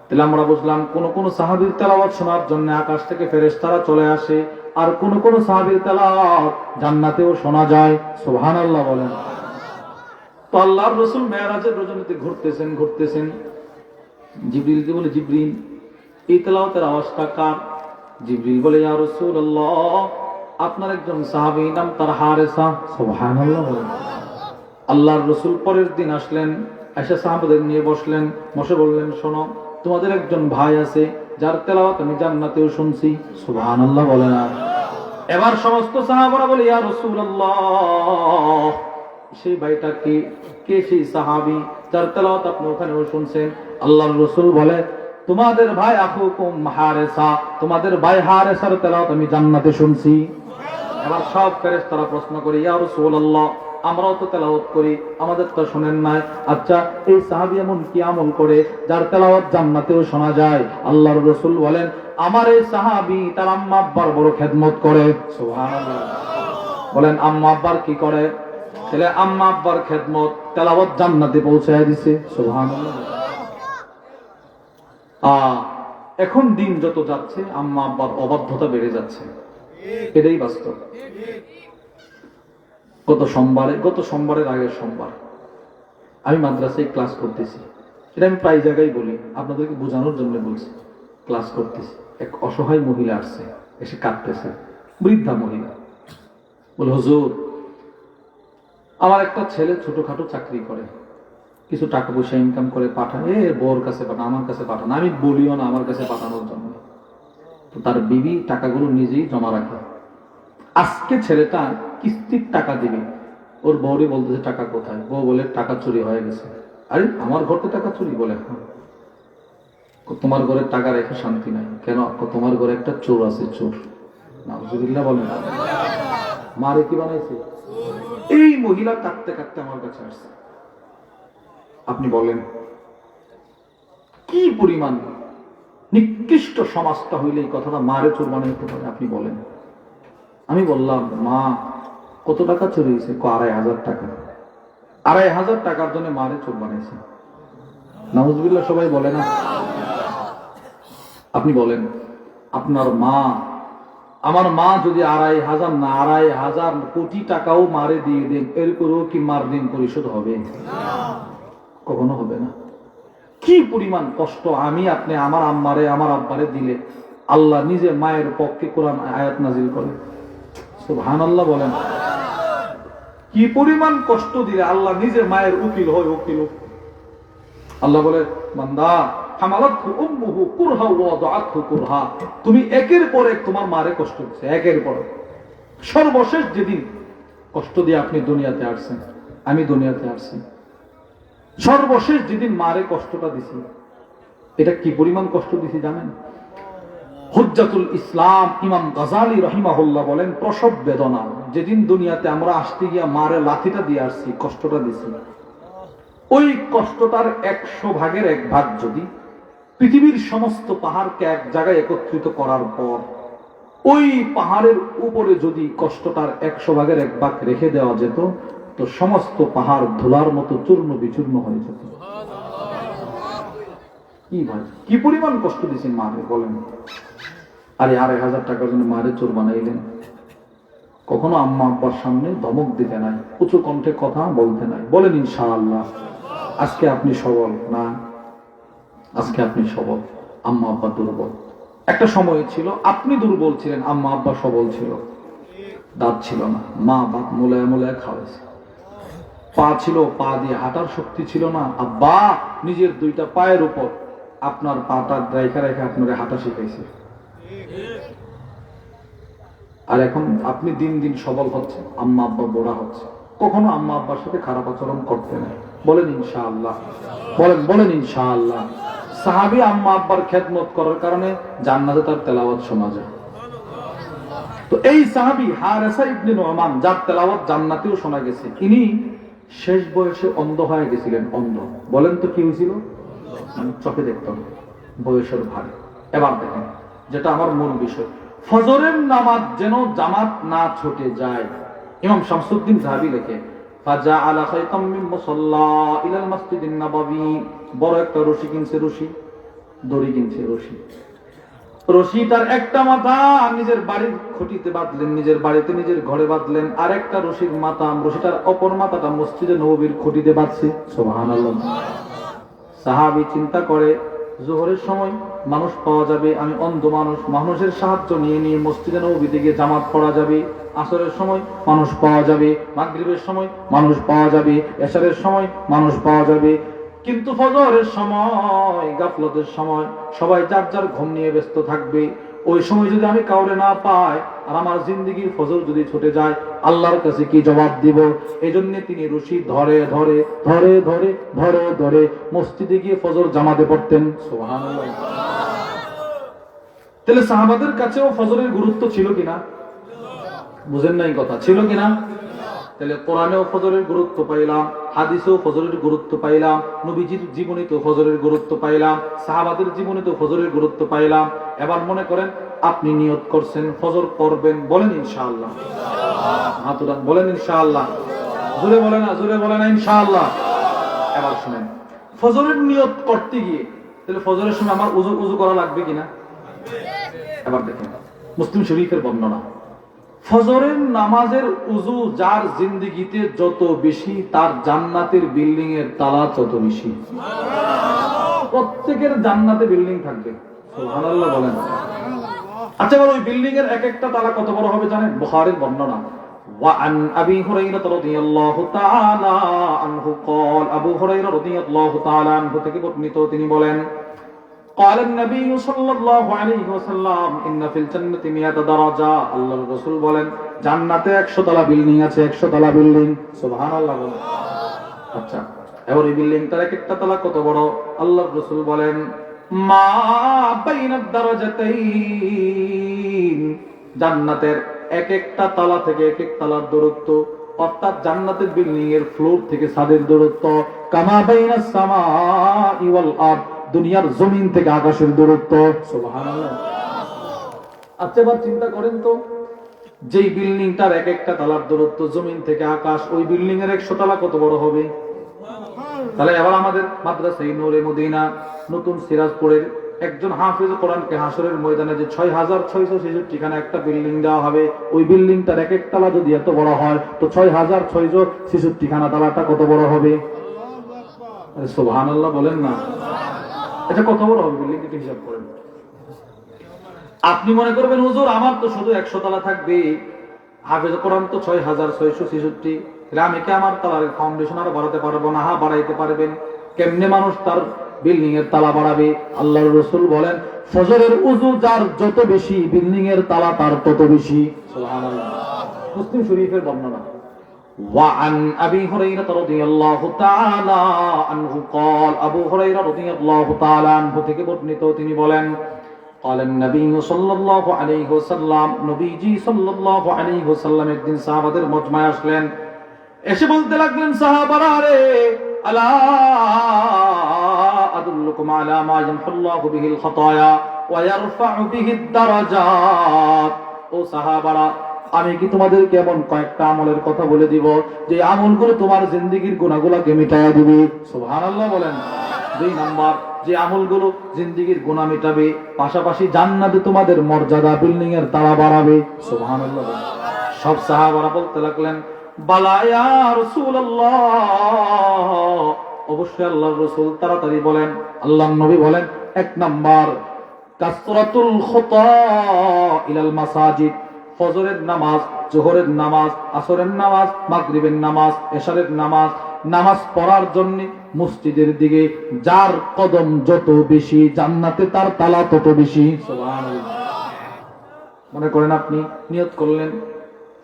তাহলে আমরা বুঝলাম কোন কোন সাহাবীর তেলাওয়াত শোনার জন্য আকাশ থেকে ফেরেশতারা চলে আসে, আর কোন কোন সাহাবীর তেলাওয়াত জান্নাতেও শোনা যায়। সুবহানাল্লাহ বলেন। তো আল্লাহর রাসূল মেরাজের রজনীতে ঘুরতেছেন, জিবরিলকে বলে, জিবরিল এই তেলাওয়াতের আওয়াজটা কার? জিবরিল বলে, ইয়া রাসূলুল্লাহ আপনার একজন সাহাবী নাম তার হারেসা। সুবহানাল্লাহ বলেন। আল্লাহর রাসূল পরের দিন আসলেন, এসে সাহাবাদের নিয়ে বসলেন, বসে বললেন, শোনো তোমাদের একজন ভাই আছে যার তেলাওয়াত আমি জান্নাতেও শুনছি। সুবহানাল্লাহ বলেন। এবার সমস্ত সাহাবারা বলে, ইয়া রাসূলুল্লাহ সেই ভাইটা কে সেই সাহাবী যার তেলাওয়াত আপনি ওখানেও শুনছেন? আল্লাহর রাসূল বলে, তোমাদের ভাই আখুকুম হারেসা, তোমাদের ভাই হারেসার তেলাওয়াত আমি জান্নাতে শুনছি। এবার সব ফেরেশতারা প্রশ্ন করে, ইয়া রাসূলুল্লাহ আমরাও তো তেলাওয়াত করি, আমাদের তো শুনেন নাই। আচ্ছা এই সাহাবী এমন কি আমল করে যার তেলাওয়াত জান্নাতেও শোনা যায়? আল্লাহর রাসূল বলেন, আমার এই সাহাবী তার আম্মা আব্বার বড় খেদমত করে। সুবহানাল্লাহ বলেন। আম্মা আব্বার কি করে? ছেলে আম্মা আব্বার খেদমত, তেলাওয়াত জান্নাতে পৌঁছায় দিছে। সুবহানাল্লাহ। এখন দিন যত যাচ্ছে আম্মা আব্বার অবাধ্যতা বেড়ে যাচ্ছে, এটাই বাস্তব। গত সোমবারের আগের সোমবার আমি মাদ্রাসায় ক্লাস করতেছি, এটা আমি প্রায় জায়গায় বলি, আপনাদেরকে বোঝানোর জন্য বলছি। ক্লাস করতেছি, এক অসহায় মহিলা আসছে, এসে কাঁদতেছে, বৃদ্ধা মহিলা। বলে, হুজুর আমার একটা ছেলে ছোটখাটো চাকরি করে, কিছু টাকা পয়সা ইনকাম করে পাঠায়, বউর কাছে পাঠান, আমার কাছে পাঠান। আমি বলিও না আমার কাছে পাঠানোর জন্য, তো তার বিবি টাকাগুলো নিজেই জমা রাখে। আজকে ছেলেটা কিস্তির টাকা দিবে, ওর বউরে বলতেছে টাকা কোথায়? বউ বলে টাকা চুরি হয়ে গেছে। আরে আমার ঘরতে টাকা চুরি? বলে হ্যাঁ। তোমার ঘরে টাকা রেখে শান্তি নাই কেন? তোমার ঘরে একটা চোর আছে, চোর। নাউজুবিল্লাহ বলেন। মারে কি বানাইছে? এই মহিলা কাঁদতে কাঁদতে আমার কাছে আসছে। আপনি বলেন কি পরিমাণ নিকৃষ্ট সমাজটা হইলে এই কথাটা মারে চোর বানাইতে পারে? আপনি বলেন। আমি বললাম, মা কত টাকা চুরি হয়েছে? ২৫০০ টাকা। ২৫০০ টাকার জন্য মারে চোর বানাইছে। নাউজুবিল্লাহ সবাই বলে না? আপনি বলেন, আপনার মা আমার মা যদি 2,500 না 2,500 কোটি টাকাও মারে দিয়ে দেন, এরপরেও কি মার ঋণ পরিশোধ হবে? কখনো হবে না। কি পরিমাণ কষ্ট আমি আপনি আমার আম্মারে আমার আব্বারে দিলে আল্লাহ নিজে মায়ের পক্ষে কোরআন আয়াত নাজিল করে। সুবহানাল্লাহ বলেন। কি পরিমাণ কষ্ট দিলে আল্লাহ নিজে মায়ের উকিল হয়, উকিল। আল্লাহ বলে, বান্দা হামালাতহু উম্মুহু কুরহা ওয়া ওয়াদাআতহু কুরহা, তুমি একের পর এক তোমার মারে কষ্ট দিয়েছে, একের পর এক। সর্বশেষ যেদিন কষ্ট দিয়ে আপনি দুনিয়াতে আসছেন, আমি দুনিয়াতে আসছি, সর্বশেষ যেদিন মারে কষ্টটা দিছি, এটা কি পরিমাণ কষ্ট দিছি জানেন? হুজ্জাতুল ইসলাম ইমাম গাজালি রাহিমাহুল্লাহ বলেন, প্রসব বেদনা। যেদিন দুনিয়াতে আমরা আসতে গিয়া মারে লাথিটা দিয়ে আসছি, কষ্টটা দিছি, ওই কষ্টটার 100 ভাগের 1 ভাগ যদি পৃথিবীর সমস্ত পাহাড়কে এক জায়গায় একত্রিত করার পর ওই পাহাড়ের উপরে যদি কষ্টটার 100 ভাগের 1 ভাগ রেখে দেওয়া যেত, তো সমস্ত পাহাড় ধুলার মতো চূর্ণ বিচূর্ণ হয়ে যেত। কি ভাই, কি পরিমাণ কষ্ট দিয়েছি মারে বলেন। আরে 2,500 টাকার জন্য মারে চোর বানাইলেন। কখনো আম্মা আব্বার সামনে ধমক দিতে নাই, উঁচু কণ্ঠে কথা বলতে নাই। বলেন ইনশাআল্লাহ আজকে আপনি সবল না? আজকে আপনি সবল, আম্মা আব্বা দুর্বল। একটা সময় ছিল আপনি দুর্বল ছিলেন, আম্মা আব্বা সবল ছিল। দাঁত ছিল না, মা বাপ মোলায় মোলায় খাওয়াইছে। পা ছিল, পা দিয়ে হাঁটার শক্তি ছিল না, আব্বা নিজের 2টা পায়ের উপর আপনার পাটা রেখে রেখে আপনাকে হাঁটা শিখাইছে। আর এখন আপনি দিন দিন সবল হচ্ছে, আম্মা আব্বা বড়া হচ্ছে, কখনো আম্মা আব্বার সাথে খারাপ আচরণ করতে নাই। বলেন ইনশাআল্লাহ, বলেন ইনশাআল্লাহ। সাহাবী আম্মা আব্বার খেদমত করার কারণে জান্নাতে তার তেলাওয়াত শোনা যায়। তো এই সাহাবী হারেসা ইবনে নুমান, যার তেলাওয়াত জান্নাতেও শোনা গেছে, ইনি শেষ বয়সে অন্ধ হয়ে গেছিলেন। অন্ধ বলেন তো কি হয়েছিল? চোখে দেখতাম, বয়সের ভারে। এবার দেখেন যেটা আমার মূল বিষয়, ফজরের নামাজ যেন জামাত না ছুটে যায়। ইমাম শামসুদ্দিন যাহাবী লেখে, ফাজাআলা খায়তাম মিন মুসাল্লা ইলাল মসজিদিন নববী, বড় একটা রশি কিনছে, দড়ি কিনছে, রশিটার একটা মাথা নিজের বাড়ির খুঁটিতে বাঁধলেন, নিজের বাড়িতে নিজের ঘরে বাঁধলেন, আর একটা রশির মাথা, রশিটার অপর মাথাটা মসজিদে নববীর খুঁটিতে বাঁধছে। সুবহানাল্লাহ। সাহাবী চিন্তা করে, জোহরের সময় মানুষ পাওয়া যাবে, আমি অন্ধ মানুষ, মানুষের সাহায্য নিয়ে নিয়ে মসজিদে নববীতে গিয়ে জামাত পড়া যাবে। আসরের সময় মানুষ পাওয়া যাবে, মাগরিবের সময় মানুষ পাওয়া যাবে, এশারের সময় মানুষ পাওয়া যাবে। কিন্তু ফজরের সময়, গাফলতের সময় সবাই যার যার ঘুম নিয়ে ব্যস্ত থাকবে। ওই সময় যদি আমি কাউরে না পাই আর আমার জিন্দেগির ফজর যদি ছুটে যায়, আল্লাহর কাছে কি জবাব দিব? এই জন্য তিনি রশি ধরে ধরে ধরে ধরে ধরে ধরে মসজিদে গিয়ে ফজর জামাতে পড়তেন। সুবহানাল্লাহ। তাহলে সাহাবাদের কাছেও ফজরের গুরুত্ব ছিল কিনা? বুঝেন নাই কথা, ছিল কিনা? তাহলে কোরআনেও ফজরের গুরুত্ব পাইলাম, হাদিসেও ফজরের গুরুত্ব পাইলাম, নবীজির জীবনীতেও ফজরের গুরুত্ব পাইলাম, সাহাবাদের জীবনীতেও ফজরের গুরুত্ব পাইলাম। এবার মনে করেন আপনি নিয়ত করছেন ফজর পড়বেন, বলেন ইনশাআল্লাহ। হাত উঠান, বলেন ইনশাআল্লাহ। জোরে বলে না, জোরে বলে না ইনশাআল্লাহ। এবার শুনেন, ফজরের নিয়ত করতে গিয়ে তাহলে ফজরের সময় আমার উযু করা লাগবে কিনা? এবার দেখেন মুসলিম শরীফের বর্ণনা, ফজরের নামাজের উযু যার জিন্দেগিতে যত বেশি, তার জান্নাতের বিল্ডিং এর তালা তত বেশি। প্রত্যেকের জান্নাতে বিল্ডিং থাকবে। সুবহানাল্লাহ বলেন। আচ্ছা, ওই বিল্ডিং এর এক একটা তালা কত বড় হবে জানেন? বুখারীর বর্ণনা, ওয়া আন আবি হুরায়রা রাদিয়াল্লাহু তাআলা আনহু قال, আবু হুরায়রা রাদিয়াল্লাহু তাআলা আনহু থেকে বর্ণিত, তিনি বলেন, قال النبي صلى الله عليه وسلم ان في الجنه 100 درجه, আল্লাহর রাসূল বলেন জান্নাতে 100 তলা বিল্ডিং আছে, 100 তলা বিল্ডিং। সুবহানাল্লাহ বলেন। আচ্ছা, এবার এই বিল্ডিংটার এক একটা তলা কত বড়? আল্লাহর রাসূল বলেন, মা বাইনাদ দারাজাতাইন, জান্নাতের এক একটা তলা থেকে এক এক তলার দূরত্ব, অর্থাৎ জান্নাতের বিল্ডিং এর ফ্লোর থেকে ছাদের দূরত্ব কামা বাইনাস সামাই ওয়াল আরদ, দুনিয়ার জমিন থেকে আকাশের দূরত্ব। সুবহানাল্লাহ। আচ্ছা, এবার চিন্তা করেন তো, যেই বিল্ডিংটার এক একটা তলার দূরত্ব জমিন থেকে আকাশ, ওই বিল্ডিং এর 100 তলা কত বড় হবে? তাহলে এবার আমাদের মাদ্রাসায়ে নূরে মদিনা নতুন সিরাজপুরের একজন হাফিজ কোরআনকে হাসরের ময়দানে যে 6,666 খানা একটা বিল্ডিং দেওয়া হবে, ওই বিল্ডিংটার এক এক তালা যদি এত বড় হয় তো 6,666 খানা তালাটা কত বড় হবে? সুবহানাল্লাহ বলেন না। এটা কত বড় হবে বিল্ডিং, এটা হিসাব করেন। আপনি মনে করবেন হুজুর আমার তো শুধু 100 তালা থাকবে, হাফেজ কোরআন তো 6,666, তাহলে আমি কি আমার তালার ফাউন্ডেশন আরো বাড়াতে পারবো না? হ্যাঁ, বাড়াইতে পারবেন। কেমনে মানুষ তার বিল্ডিং এর তালা বাড়াবে? আল্লাহর রাসূল বলেন, ফজরের উযু যার যত বেশি, বিল্ডিং এর তালা তার তত বেশি। সুবহানাল্লাহ। মুসলিম শরীফের বর্ণনা। وعن أبي هريرة رضي الله تعالى عنه قال, আবু হুরায়রা রাদিয়াল্লাহু তাআলা আনহু থেকে বর্ণিত, তিনি বলেন, قال النبي صلى الله عليه وسلم, নবীজি সাল্লাল্লাহু আলাইহি ওয়াসাল্লাম একদিন সাহাবাদের মজমায় আসলেন, এসে বলতে লাগলেন, সাহাবারা রে, আলা আদুল্লুকুম আলা মা ইয়ামহুল্লাহু বিহিল খাতায়া ওয়া ইয়ারফা'ু বিহিদ দারাজাত। ও সাহাবারা, আমি কি তোমাদেরকে এমন কয়েকটা আমলের কথা বলে দিব যে আমলগুলো তোমার জিন্দেগীর গুনাহগুলোকে মিটাইয়া দিবে? সুবহানাল্লাহ বলেন। 2 নাম্বার, যে আমলগুলো জিন্দেগীর গুনাহ মিটাবে, পাশাপাশি জান্নাতে তোমাদের মর্যাদা, বিল্ডিং এর তালা বাড়াবে। সুবহানাল্লাহ বলেন। সব সাহাবারা বলতে লাগলেন, বালা ইয়া রাসূলুল্লাহ, অবশ্যই আল্লাহর রাসূল। তাড়াতাড়ি বলেন। আল্লাহর নবী বলেন, 1 নাম্বার, কাসরাতুল খুতা ইলাল মাসাজিদ, ফজরের নামাজ, জোহরের নামাজ, আসরের নামাজ, মাগরিবের নামাজ, এশারের নামাজ, নামাজ পড়ার জন্য মসজিদের দিকে যার কদম যত বেশি, জান্নাতে তার তালা তত বেশি। সুবহানাল্লাহ। মনে করেন আপনি নিয়ত করলেন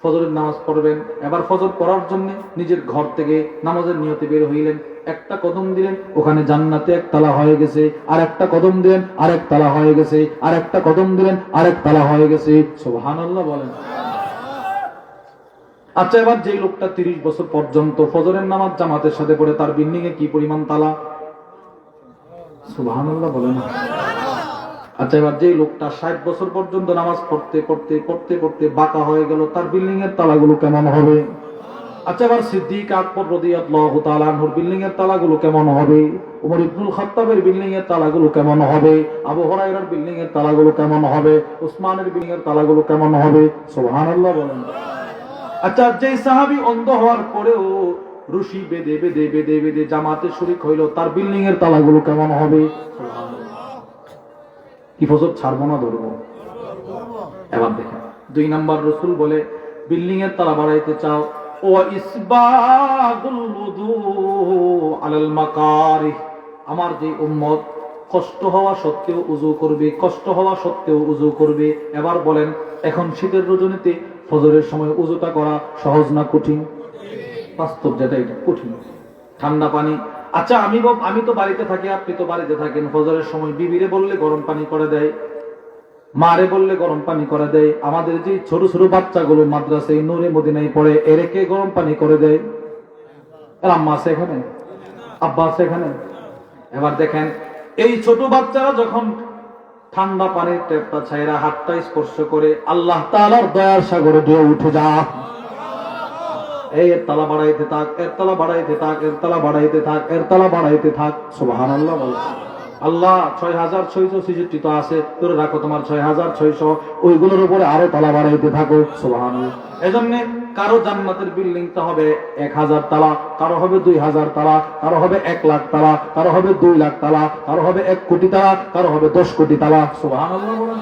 ফজরের নামাজ পড়বেন, এবার ফজর পড়ার জন্য নিজের ঘর থেকে নামাজের নিয়তে বের হইলেন, একটা কদম দিলেন, ওখানে জান্নাতে 1 তালা হয়ে গেছে, আর একটা কদম দিলেন, আর 1 তালা হয়ে গেছে, আর একটা কদম দিলেন, আর 1 তালা হয়ে গেছে। সুবহানাল্লাহ বলেন। আচ্ছা, এবার যে লোকটা 30 বছর পর্যন্ত ফজরের নামাজ জামাতের সাথে পড়ে, তার বিল্ডিং এ কি পরিমাণ তালা? সুবহানাল্লাহ বলেন। আচ্ছা, এবার যে লোকটা 60 বছর পর্যন্ত নামাজ পড়তে পড়তে পড়তে পড়তে বাঁকা হয়ে গেল, তার বিল্ডিং এর তালাগুলো কেমন হবে? আচ্ছা, এবার সিদ্দিক আকবর রাদিয়াল্লাহু তাআলা আনহুর বিল্ডিং এর তালাগুলো কেমন হবে? ওমর ইবনুল খাত্তাবের বিল্ডিং এর তালাগুলো কেমন হবে? আবু হুরায়রার বিল্ডিং এর তালাগুলো কেমন হবে? উসমানের বিল্ডিং এর তালাগুলো কেমন হবে? সুবহানাল্লাহ বলেন। আচ্ছা, যে সাহাবী অন্ধ হওয়ার পরেও রশি বেঁধে বেঁধে বেঁধে বেঁধে জামাতে শরীক হইল, তার বিল্ডিং এর তালাগুলো কেমন হবে? কি ফজর ছাড়বো না, ধরবো? এবার দেখেন 2 নাম্বার, রাসূল বলে, বিল্ডিং এর তালা বাড়াইতে চাও, ও ইসবাগুল wudu আলাল মাকারিহ, আমার যে উম্মত কষ্ট হওয়া সত্ত্বেও উযু করবে, কষ্ট হওয়া সত্ত্বেও উযু করবে। এবার বলেন, এখন শীতের রজনীতে ফজরের সময় উযুটা করা সহজ না কঠিন? বাস্তব যেটা, এটা কঠিন। ঠান্ডা পানি। আচ্ছা, আমি তো বাড়িতে থাকি, আপনি তো বাড়িতে থাকেন, ফজরের সময় বিবিরে বললে গরম পানি করে দেয়, মারে বললে গরম পানি করে দেয়। আমাদের যে ছোট ছোট বাচ্চাগুলো মাদ্রাসায় নূরে মদিনায় পড়ে, এরকে গরম পানি করে দেয়। এর আম্মা আছে এখানে, আব্বা আছে এখানে। এবার দেখেন, এই ছোট বাচ্চারা যখন ঠান্ডা পানির টেপটা ছাইরা হাতটা স্পর্শ করে, আল্লাহ তাআলার দয়ার সাগরে ঢেউ উঠে যা, এর তালা বাড়াইতে থাক, এর তালা বাড়াইতে থাক, এর তালা বাড়াইতে থাক, এর তালা বাড়াইতে থাক। সুবহানাল্লাহ বলে। আল্লাহ 6,666 তো আছে, তোর রাখো তোমার 6,600, ওইগুলোর উপরে আরো তালা বাড়াইতে থাকো। সুবহানাল্লাহ। এজন্য কারো জান্নাতের বিল্ডিংটা হবে 1,000 তালা, কারো হবে 2,000 তালা, কারো হবে 1 লাখ তালা, কারো হবে 2 লাখ তালা, কারো হবে 1 কোটি তালা, কারো হবে 10 কোটি তালা। সুবহানাল্লাহ বলেন।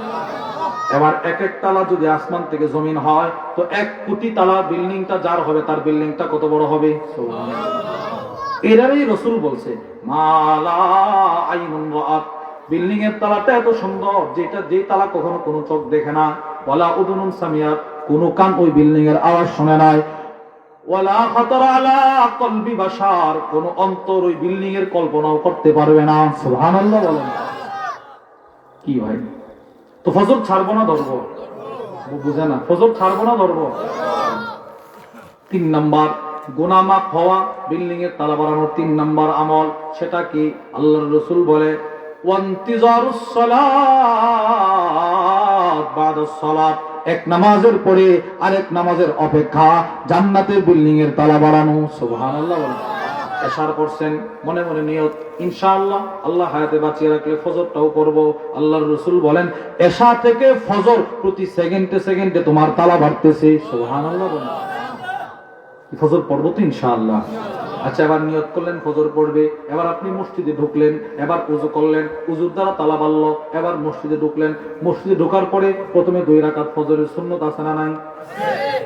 এবার 1 তালা যদি আসমান থেকে জমিন হয়, তো 1 কোটি তালা বিল্ডিংটা যার হবে, তার বিল্ডিংটা কত বড় হবে? এরাই রাসূল বলছে, মালা আইনুন রাআত, বিল্ডিং এর তালাটা এত সুন্দর, যেটা যে তালা কখনো কোনো চোখ দেখে না, ওয়ালা উদুনুন সামিয়াত, কোনো কান ওই বিল্ডিং এর আওয়াজ শুনে নাই, ওয়ালা খাতারা আলা কলবি বাশার, কোনো অন্তর ওই বিল্ডিং এর কল্পনাও করতে পারবে না। সুবহানাল্লাহ বলেন। কি ভাই, তো ফজর ছাড়বো না ধরবো? বুঝে না, ফজর ছাড়বো না ধরবো? 3 নাম্বার, গুনাহ মাফ হওয়া, বিল্ডিং এর তালা বাড়ানোর 3 নাম্বার আমল, সেটা কি? আল্লাহর রাসূল বলে, ওয়ান্তিজারুস সালাত বাদাস সালাত, 1 নামাজের পরে আরেক নামাজের অপেক্ষা, জান্নাতের বিল্ডিং এর তালা বাড়ানো। সুবহানাল্লাহ বলেন। এশার পড়ছেন, মনে মনে নিয়ত ইনশাআল্লাহ আল্লাহ হায়াতে বাঁচিয়ে রাখলে ফজরটাও পড়বো। আল্লাহর রাসূল বলেন এশা থেকে ফজর প্রতি সেকেন্ডে সেকেন্ডে তোমার তালা বাড়তেছে। সুবহানাল্লাহ বলেন, ফজর পড়বো তো ইনশাআল্লাহ। আচ্ছা, এবার নিয়ত করলেন ফজর পড়বে, এবার আপনি মসজিদে ঢুকলেন, এবার উযু করলেন, উযুর দ্বারা তালা বাড়লো, এবার মসজিদে ঢুকলেন, মসজিদে ঢোকার পরে প্রথমে 2 রাকাত ফজরের সুন্নত আছে না নাই?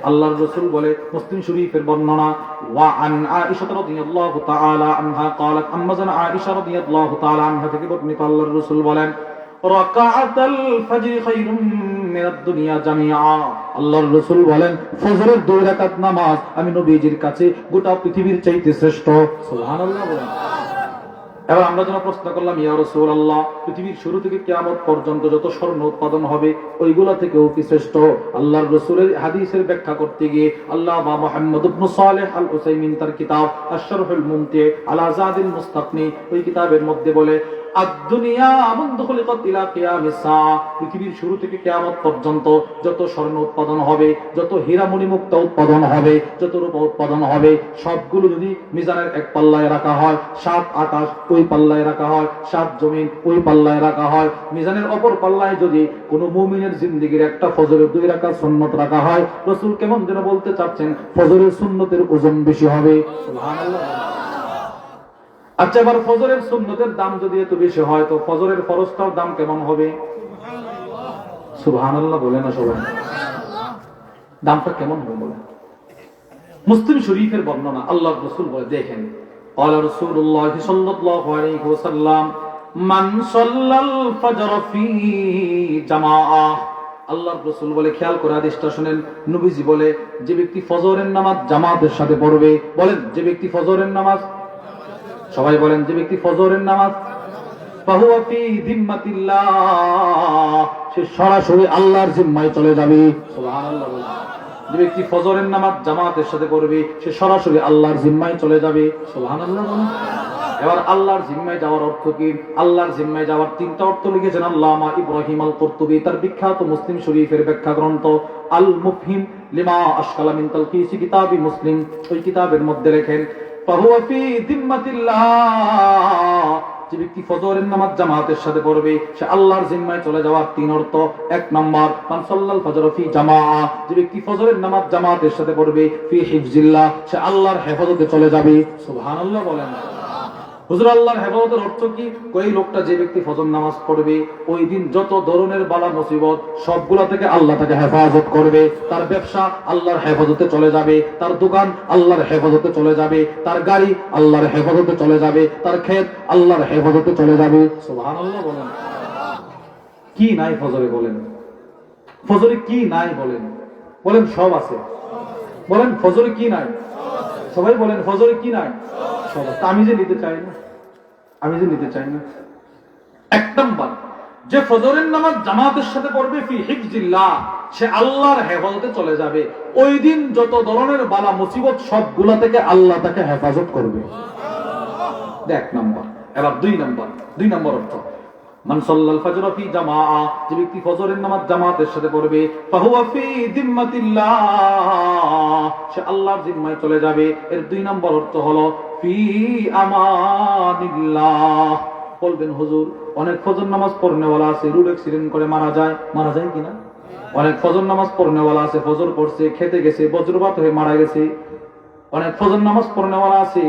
আল্লাহর রাসূল বলে, মুসলিম শরীফের বর্ণনা, ওয়া আন আয়েশা রাদিয়াল্লাহু তাআলা আনহা قالت আম্মাজান আয়েশা রাদিয়াল্লাহু তাআলা আনহা থেকে বর্ণিত আল্লাহর রাসূল বলেন রাকাআতুল ফজর খায়রুম মিনাদ দুনিয়া জামিআ। আল্লাহর রাসূল বলেন ফজরের 2 রাকাত নামাজ আমি নবীজির কাছে গোটা পৃথিবীর চাইতে শ্রেষ্ঠ। সুবহানাল্লাহ বলেন। এবার আমরা যেন প্রশ্ন করলাম, ইয়া রাসূলুল্লাহ, পৃথিবীর শুরু থেকে কিয়ামত পর্যন্ত যত স্বর্ণ উৎপাদন হবে ওইগুলা থেকেও কি শ্রেষ্ঠ? আল্লাহর রাসূলের হাদিসের ব্যাখ্যা করতে গিয়ে আল্লামা মুহাম্মদ ইবনে সালেহ আল উসাইমিন তার কিতাব আশ-শারহুল মুমতি আলা যাদিল মুস্তাকনি ওই কিতাবের মধ্যে বলে, আদ-দুনিয়া মুনযু খুলিকাত ইলা কিয়ামিস সাআ, পৃথিবীর শুরু থেকে কিয়ামত পর্যন্ত যত স্বর্ণ উৎপাদন হবে, যত হীরা মণি মুক্তা উৎপাদন হবে, যত রূপা উৎপাদন হবে, সবগুলো যদি মিজানের এক পাল্লায় রাখা হয়, 7 আকাশ ওই পাল্লায় রাখা হয়, 7 জমিন ওই পাল্লায় রাখা হয়, মিজানের অপর পাল্লায় যদি কোনো মুমিনের জিন্দেগীর একটা ফজরের 2 রাকাত সুন্নত রাখা হয়, রাসূল কেমন যেন বলতে চাচ্ছেন ফজরের সুন্নতের ওজন বেশি হবে। সুবহানাল্লাহ। আচ্ছা, এবার ফজরের সুন্নতের দাম যদি এত বেশি হয় তো ফজরের ফরজটার দাম কেমন হবে? সুবহানাল্লাহ বলে না সবাই? দামটা কেমন হবে বলে? মুসলিম শরীফের বর্ণনা, আল্লাহর রাসূল বলে, দেখেন قال رسول الله صلى الله عليه وسلم من صلى الفجر في جماعه। আল্লাহর রাসূল বলে, খেয়াল করে হাদিসটা শুনেন, নবীজি বলে যে ব্যক্তি ফজরের নামাজ জামাতের সাথে পড়বে, বলেন যে ব্যক্তি ফজরের নামাজ, সবাই বলেন যে ব্যক্তি ফজরের নামাজ, ফাহুয়া ফি যিম্মাতিল্লাহ, সে সরাসরি আল্লাহর জিম্মায় চলে যাবে। সুবহানাল্লাহ। যে ব্যক্তি ফজরের নামাজ জামাতের সাথে পড়বে সে সরাসরি আল্লাহর জিম্মায় চলে যাবে। সুবহানাল্লাহ। এবার আল্লাহর জিম্মায় যাওয়ার অর্থ কি? আল্লাহর জিম্মায় যাওয়ার 3টা অর্থ লিখেছেন আল্লামা ইব্রাহিম আল কুরতুবী তার বিখ্যাত মুসলিম শরীফের ব্যাখ্যা গ্রন্থ আল মুফহিম লিমা আশকালা মিন তালকিস কিতাবি মুসলিম, ওই কিতাবের মধ্যে লেখেন ফাহুয়া ফি যিম্মাতিল্লাহ, যে ব্যক্তি ফজরের নামাজ জামাতের সাথে পড়বে সে আল্লাহর জিম্মায় চলে যাওয়ার 3 অর্থ। 1 নাম্বার, মান সাল্লাল ফজর ফি জামাআ, যে ব্যক্তি ফজরের নামাজ জামাতের সাথে পড়বে ফি হিফজিল্লাহ, সে আল্লাহর হেফাজতে চলে যাবে। সুবহানাল্লাহ বলেন। হুজুর আল্লাহর হেফাজতের অর্থ কি? ওই লোকটা যে ব্যক্তি ফজর নামাজ পড়বে ওই দিন যত ধরনের বালা মুসিবত সবগুলা থেকে আল্লাহ তাকে হেফাজত করবে। তার ব্যবসা আল্লাহর হেফাজতে চলে যাবে, তার দোকান আল্লাহর হেফাজতে চলে যাবে, তার গাড়ি আল্লাহর হেফাজতে চলে যাবে, তার ক্ষেত আল্লাহর হেফাজতে চলে যাবে। সুবহানাল্লাহ বলেন। কি নাই ফজরে বলেন? ফজরে কি নাই বলেন? বলেন সব আছে। বলেন ফজরে কি নাই? সবাই বলেন ফজরে কি নাই? সব আছে। আমি যে নিতে চাই না, আমি যে নিতে চাই না। 1 নাম্বার, যে ফজরের নামাজ জামাতের সাথে পড়বে ফি হিফজিল্লাহ, সে আল্লাহর হেফাজতে চলে যাবে। ওই দিন যত ধরনের বালা মুসিবত সবগুলা থেকে আল্লাহ তাকে হেফাজত করবে। 1 নাম্বার। এবার 2 নাম্বার অর্থ, মান সাল্লাল ফজর ফি জামাআ, যে ব্যক্তি ফজরের নামাজ জামাতের সাথে পড়বে ফাহুয়া ফি যিম্মাতিল্লাহ, সে আল্লাহর জিম্মায় চলে যাবে। এর 2 নাম্বার অর্থ হলো ফি আমানিল্লাহ। বলবেন হুজুর অনেক ফজর নামাজ পড়নেওয়ালা আছে রোড অ্যাক্সিডেন্ট করে মারা যায় কিনা? অনেক ফজর নামাজ পড়নেওয়ালা আছে ফজর পড়ছে খেতে গেছে বজ্রপাত হয়ে মারা গেছে। অনেক ফজর নামাজ পড়নেওয়ালা আছে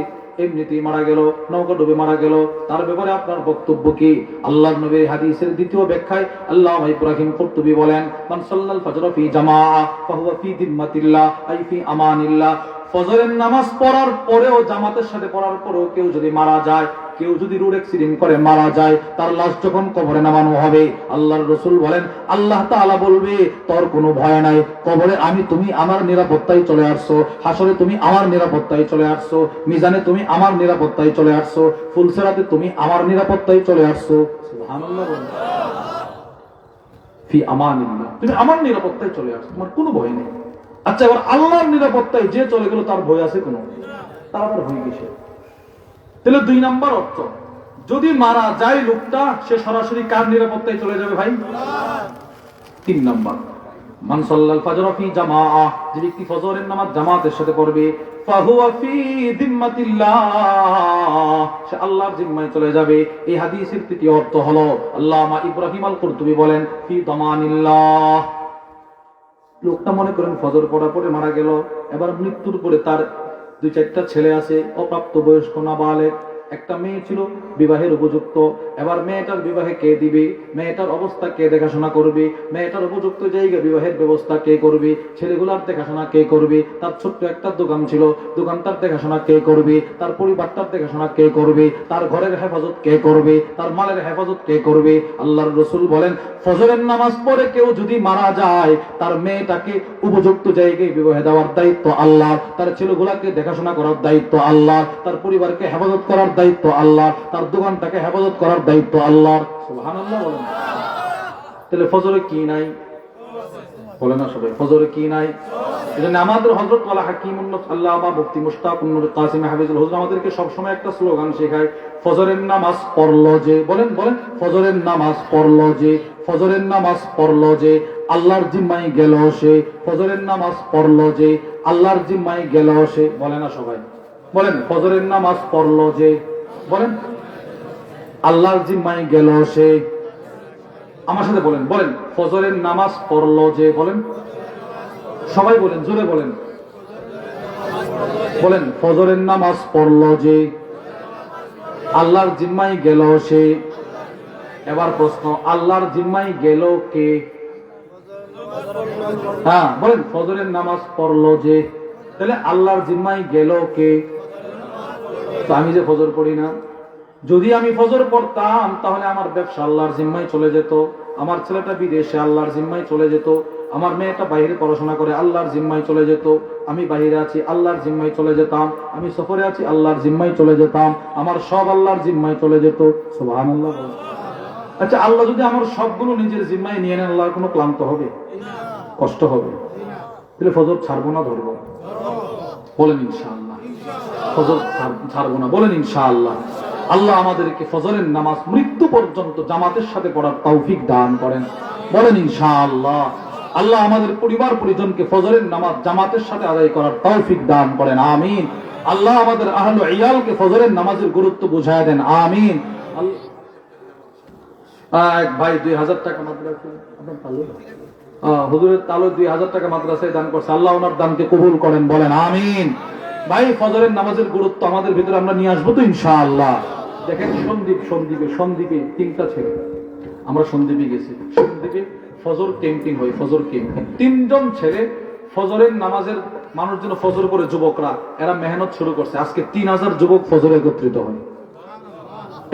এমনিতেই মারা গেল, নৌকা ডুবে মারা গেল। তার ব্যাপারে আপনার বক্তব্য কি? আল্লাহর নবীর হাদিসের 2য় ব্যাখ্যায় আল্লামা ইব্রাহিম কুরতুবী বলেন, মান সাল্লাল ফজর ফি জামাআ ফাহুয়া ফি যিম্মাতিল্লাহ আই ফি আমানিল্লাহ। ফজরের নামাজ পড়ার পরেও জামাতের সাথে পড়ার পরেও কেউ যদি মারা যায়, কেউ যদি রোড অ্যাক্সিডেন্ট করে মারা যায়, তার লাশ যখন কবরে নামানো হবে আল্লাহর রাসূল বলেন আল্লাহ তাআলা বলবে তোর কোনো ভয় নাই, কবরে আমি তুমি আমার নিরাপত্তায় চলে আসছো, হাসরে তুমি আমার নিরাপত্তায় চলে আসছো, মিজানে তুমি আমার নিরাপত্তায় চলে আসছো, ফুলসিরাতে তুমি আমার নিরাপত্তায় চলে আসছো। সুবহানাল্লাহ। ফি আমানিল্লাহ, তুমি আমার নিরাপত্তায় চলে আসছো, তোমার কোনো ভয় নেই। আচ্ছা, এবার আল্লাহর নিরাপত্তায় যে চলে গেল তার ভয় আছে কোনো? তার আবার ভয় কিসে? তাহলে 2 নাম্বার অর্থ, যদি মারা যায় লোকটা সে সরাসরি কার নিরাপত্তায় চলে যাবে ভাই? 3 নাম্বার, মান সাল্লাল ফাজর ফি জামাআহ, যে ব্যক্তি ফজরের নামাজ জামাতের সাথে পড়বে, ফাহুয়া ফি যিম্মাতিল্লাহ, সে আল্লাহর জিম্মায় চলে যাবে। এই হাদিসের তৃতীয় অর্থ হলো, আল্লামা ইব্রাহিম আল কুরতুবী বলেন, ফি দামানিল্লাহ। লোকটা মনে করেন ফজর পড়া পড়ে মারা গেল, এবার মৃত্যুর পরে তার 2-4টা ছেলে আছে, অপ্রাপ্ত বয়স্ক নাবালেগ, একটা মেয়ে ছিল বিবাহের উপযুক্ত। এবার মেয়েটার বিবাহে কে দিবে, মেয়েটার অবস্থা কে দেখাশোনা করবে, মেয়েটার উপযুক্ত জায়গা বিবাহের ব্যবস্থা কে করবে, ছেলেগুলার দেখাশোনা কে করবে, তার ছোট্ট একটা দোকান ছিল, দোকানটার দেখাশোনা কে করবে, তার পরিবারটার দেখাশোনা কে করবে, তার ঘরের হেফাজত কে করবে, তার মালের হেফাজত কে করবে। আল্লাহর রাসূল বলেন, ফজরের নামাজ পড়ে কেউ যদি মারা যায়, তার মেয়েটাকে উপযুক্ত জায়গায় বিবাহে দেওয়ার দায়িত্ব আল্লাহ, তার ছেলেগুলাকে দেখাশোনা করার দায়িত্ব আল্লাহ, তার পরিবারকে হেফাজত করার দায়িত্ব আল্লাহ, তার দোকানটাকে হেফাজত করার দায়িত্ব আল্লাহর। সুবহানাল্লাহ বলেন। তাহলে ফজরে কি নাই বলে না সবাই, ফজরে কি নাই? এজন্য আমাদের হযরত ওয়ালা হাকিমুন আল্লামা মুফতি মুশতাকুন নূর কাসিম হাফিজুল হুজুর আমাদেরকে সবসময় একটা স্লোগান শেখায়, ফজরের নামাজ পড়লো যে, বলেন বলেন, ফজরের নামাজ পড়লো যে, ফজরের নামাজ পড়লো যে, আল্লাহর জিম্মায় গেল সে, ফজরের নামাজ পড়লো যে, আল্লাহর জিম্মায় গেল সে। বলে না সবাই, বলেন, ফজরের নামাজ পড়লো যে, বলেন, আল্লাহর জিম্মায় গেল সে। আমার সাথে বলেন, বলেন, ফজরের নামাজ পড়লো যে, বলেন সবাই, বলেন জোরে বলেন, বলেন, ফজরের নামাজ পড়লো যে, আল্লাহর জিম্মায় গেল সে। এবার প্রশ্ন, আল্লাহর জিম্মায় গেল কে? হ্যাঁ বলেন, ফজরের নামাজ পড়লো যে, তাহলে আল্লাহর জিম্মায় গেল কে? তো আমি যে ফজর পড়ি না, যদি আমি ফজর পড়তাম তাহলে আমার ব্যবসা আল্লাহর জিম্মায় চলে যেত, আমার ছেলেটা বিদেশে আল্লাহর জিম্মায় চলে যেত, আমার মেয়েটা বাইরে পড়াশোনা করে আল্লাহর জিম্মায় চলে যেত, আমি বাইরে আছি আল্লাহর জিম্মায় চলে যেতাম, আমি সফরে আছি আল্লাহর জিম্মায় চলে যেতাম, আমার সব আল্লাহর জিম্মায় চলে যেত। সুবহানাল্লাহ। আচ্ছা, আল্লাহ যদি আমার সবগুলো নিজের জিম্মায় নিয়ে নেন, আল্লাহর কোনো ক্লান্ত হবে? কষ্ট হবে? তাহলে ফজর ছাড়বো না ধরবো? বলেন ইনশাআল্লাহ। ফজর ছাড়বো না, বলেন ইনশাআল্লাহ। আল্লাহ আমাদেরকে ফজরের নামাজ মৃত্যু পর্যন্ত জামাতের সাথে পড়ার তৌফিক দান করেন, বলেন ইনশাআল্লাহ। আল্লাহ আমাদের পরিবার পরিজনকে ফজরের নামাজ জামাতের সাথে আদায় করার তৌফিক দান করেন, আমিন। আল্লাহ আমাদের আহলে ইয়ালকে ফজরের নামাজের গুরুত্ব বুঝায় দেন, আমিন। এক ভাই 2000 টাকা মাদ্রাসায়, হুজুরের তালু 2000 টাকা মাদ্রাসায় দান করছে, আল্লাহ ওনার দানকে কবুল করেন, বলেন আমিন। ভাই, ফজরের নামাজের গুরুত্ব আমাদের ভিতরে আমরা নিয়ে আসবো তো ইনশাআল্লাহ। দেখেন, সন্দ্বীপে 3টা ছেলে, আমরা সন্দ্বীপে গেছি, সন্দ্বীপে ফজর ক্যাম্পিং হয়, ফজর ক্যাম্পিং। 3জন ছেলে ফজরের নামাজের মানুষ যেন ফজর করে, যুবকরা এরা মেহনত শুরু করছে, আজকে 3000 যুবক ফজরে একত্রিত হয়।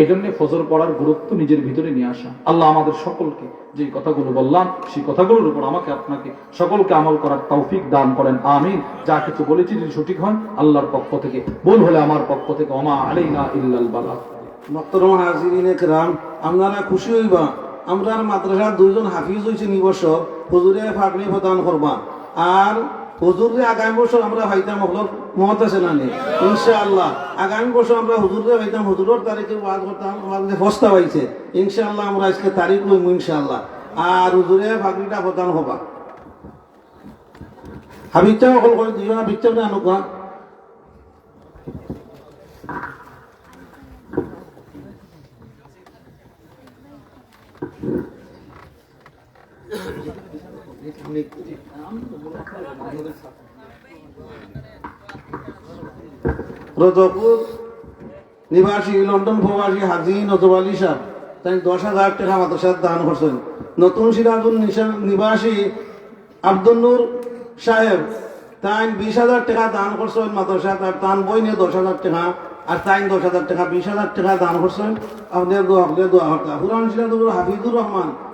এই জন্য ফজর পড়ার গুরুত্ব নিজের ভিতরে নিয়ে আসা। আল্লাহ আমাদের সকলকে যে কথাগুলো বললাম সেই কথাগুলোর উপর আমাকে আপনাকে সকলকে আমল করার তৌফিক দান করেন, আমিন। যা কিছু বলেছি যদি সঠিক হয় আল্লাহর পক্ষ থেকে, ভুল হলে আমার পক্ষ থেকে, ওমা আলাইনা ইল্লাল বালাগ। মোহতরম হাজিরিনে কেরাম, আপনারা খুশি হইবা, আমরা মাদ্রাসার 2জন হাফিজ হয়েছে এই বছর, হুজুরে ফাগড়ি প্রদান করবা। আর হুজুরে আগামী বছর আমরা ভাইতাম, হলর মত আছে না নেই? ইনশাআল্লাহ আগামী বছর আমরা হুজুরে ভাইতাম, হুজুরের তারিখে ওয়াজ করতাম, আমাদের ফস্তা পাইছে। ইনশাআল্লাহ আমরা আজকে তারিখ লইম ইনশাআল্লাহ। আর হুজুরে ফাগড়িটা প্রদান হবা। হাবিবটা অকল করে 2জন হাবিবটা আনুকা। রতপুর নিবাসী, লন্ডন প্রবাসী হাজি নজর আলী সাহেব, তাই 10,000 টাকা মাদ্রাসার দান করছেন। নতুন সিরাজুল নিবাসী আব্দুল নূর সাহেব, তাই 20,000 টাকা দান করছেন মাদ্রাসা, তার তান বই নিয়ে 10,000 টাকা, আর তাই 10,000 টাকা 20,000 টাকা দান করছেন। আপনাদের দোয়া, আপনাদের দোয়া। পুরান সিরাজুল হাফিজুর রহমান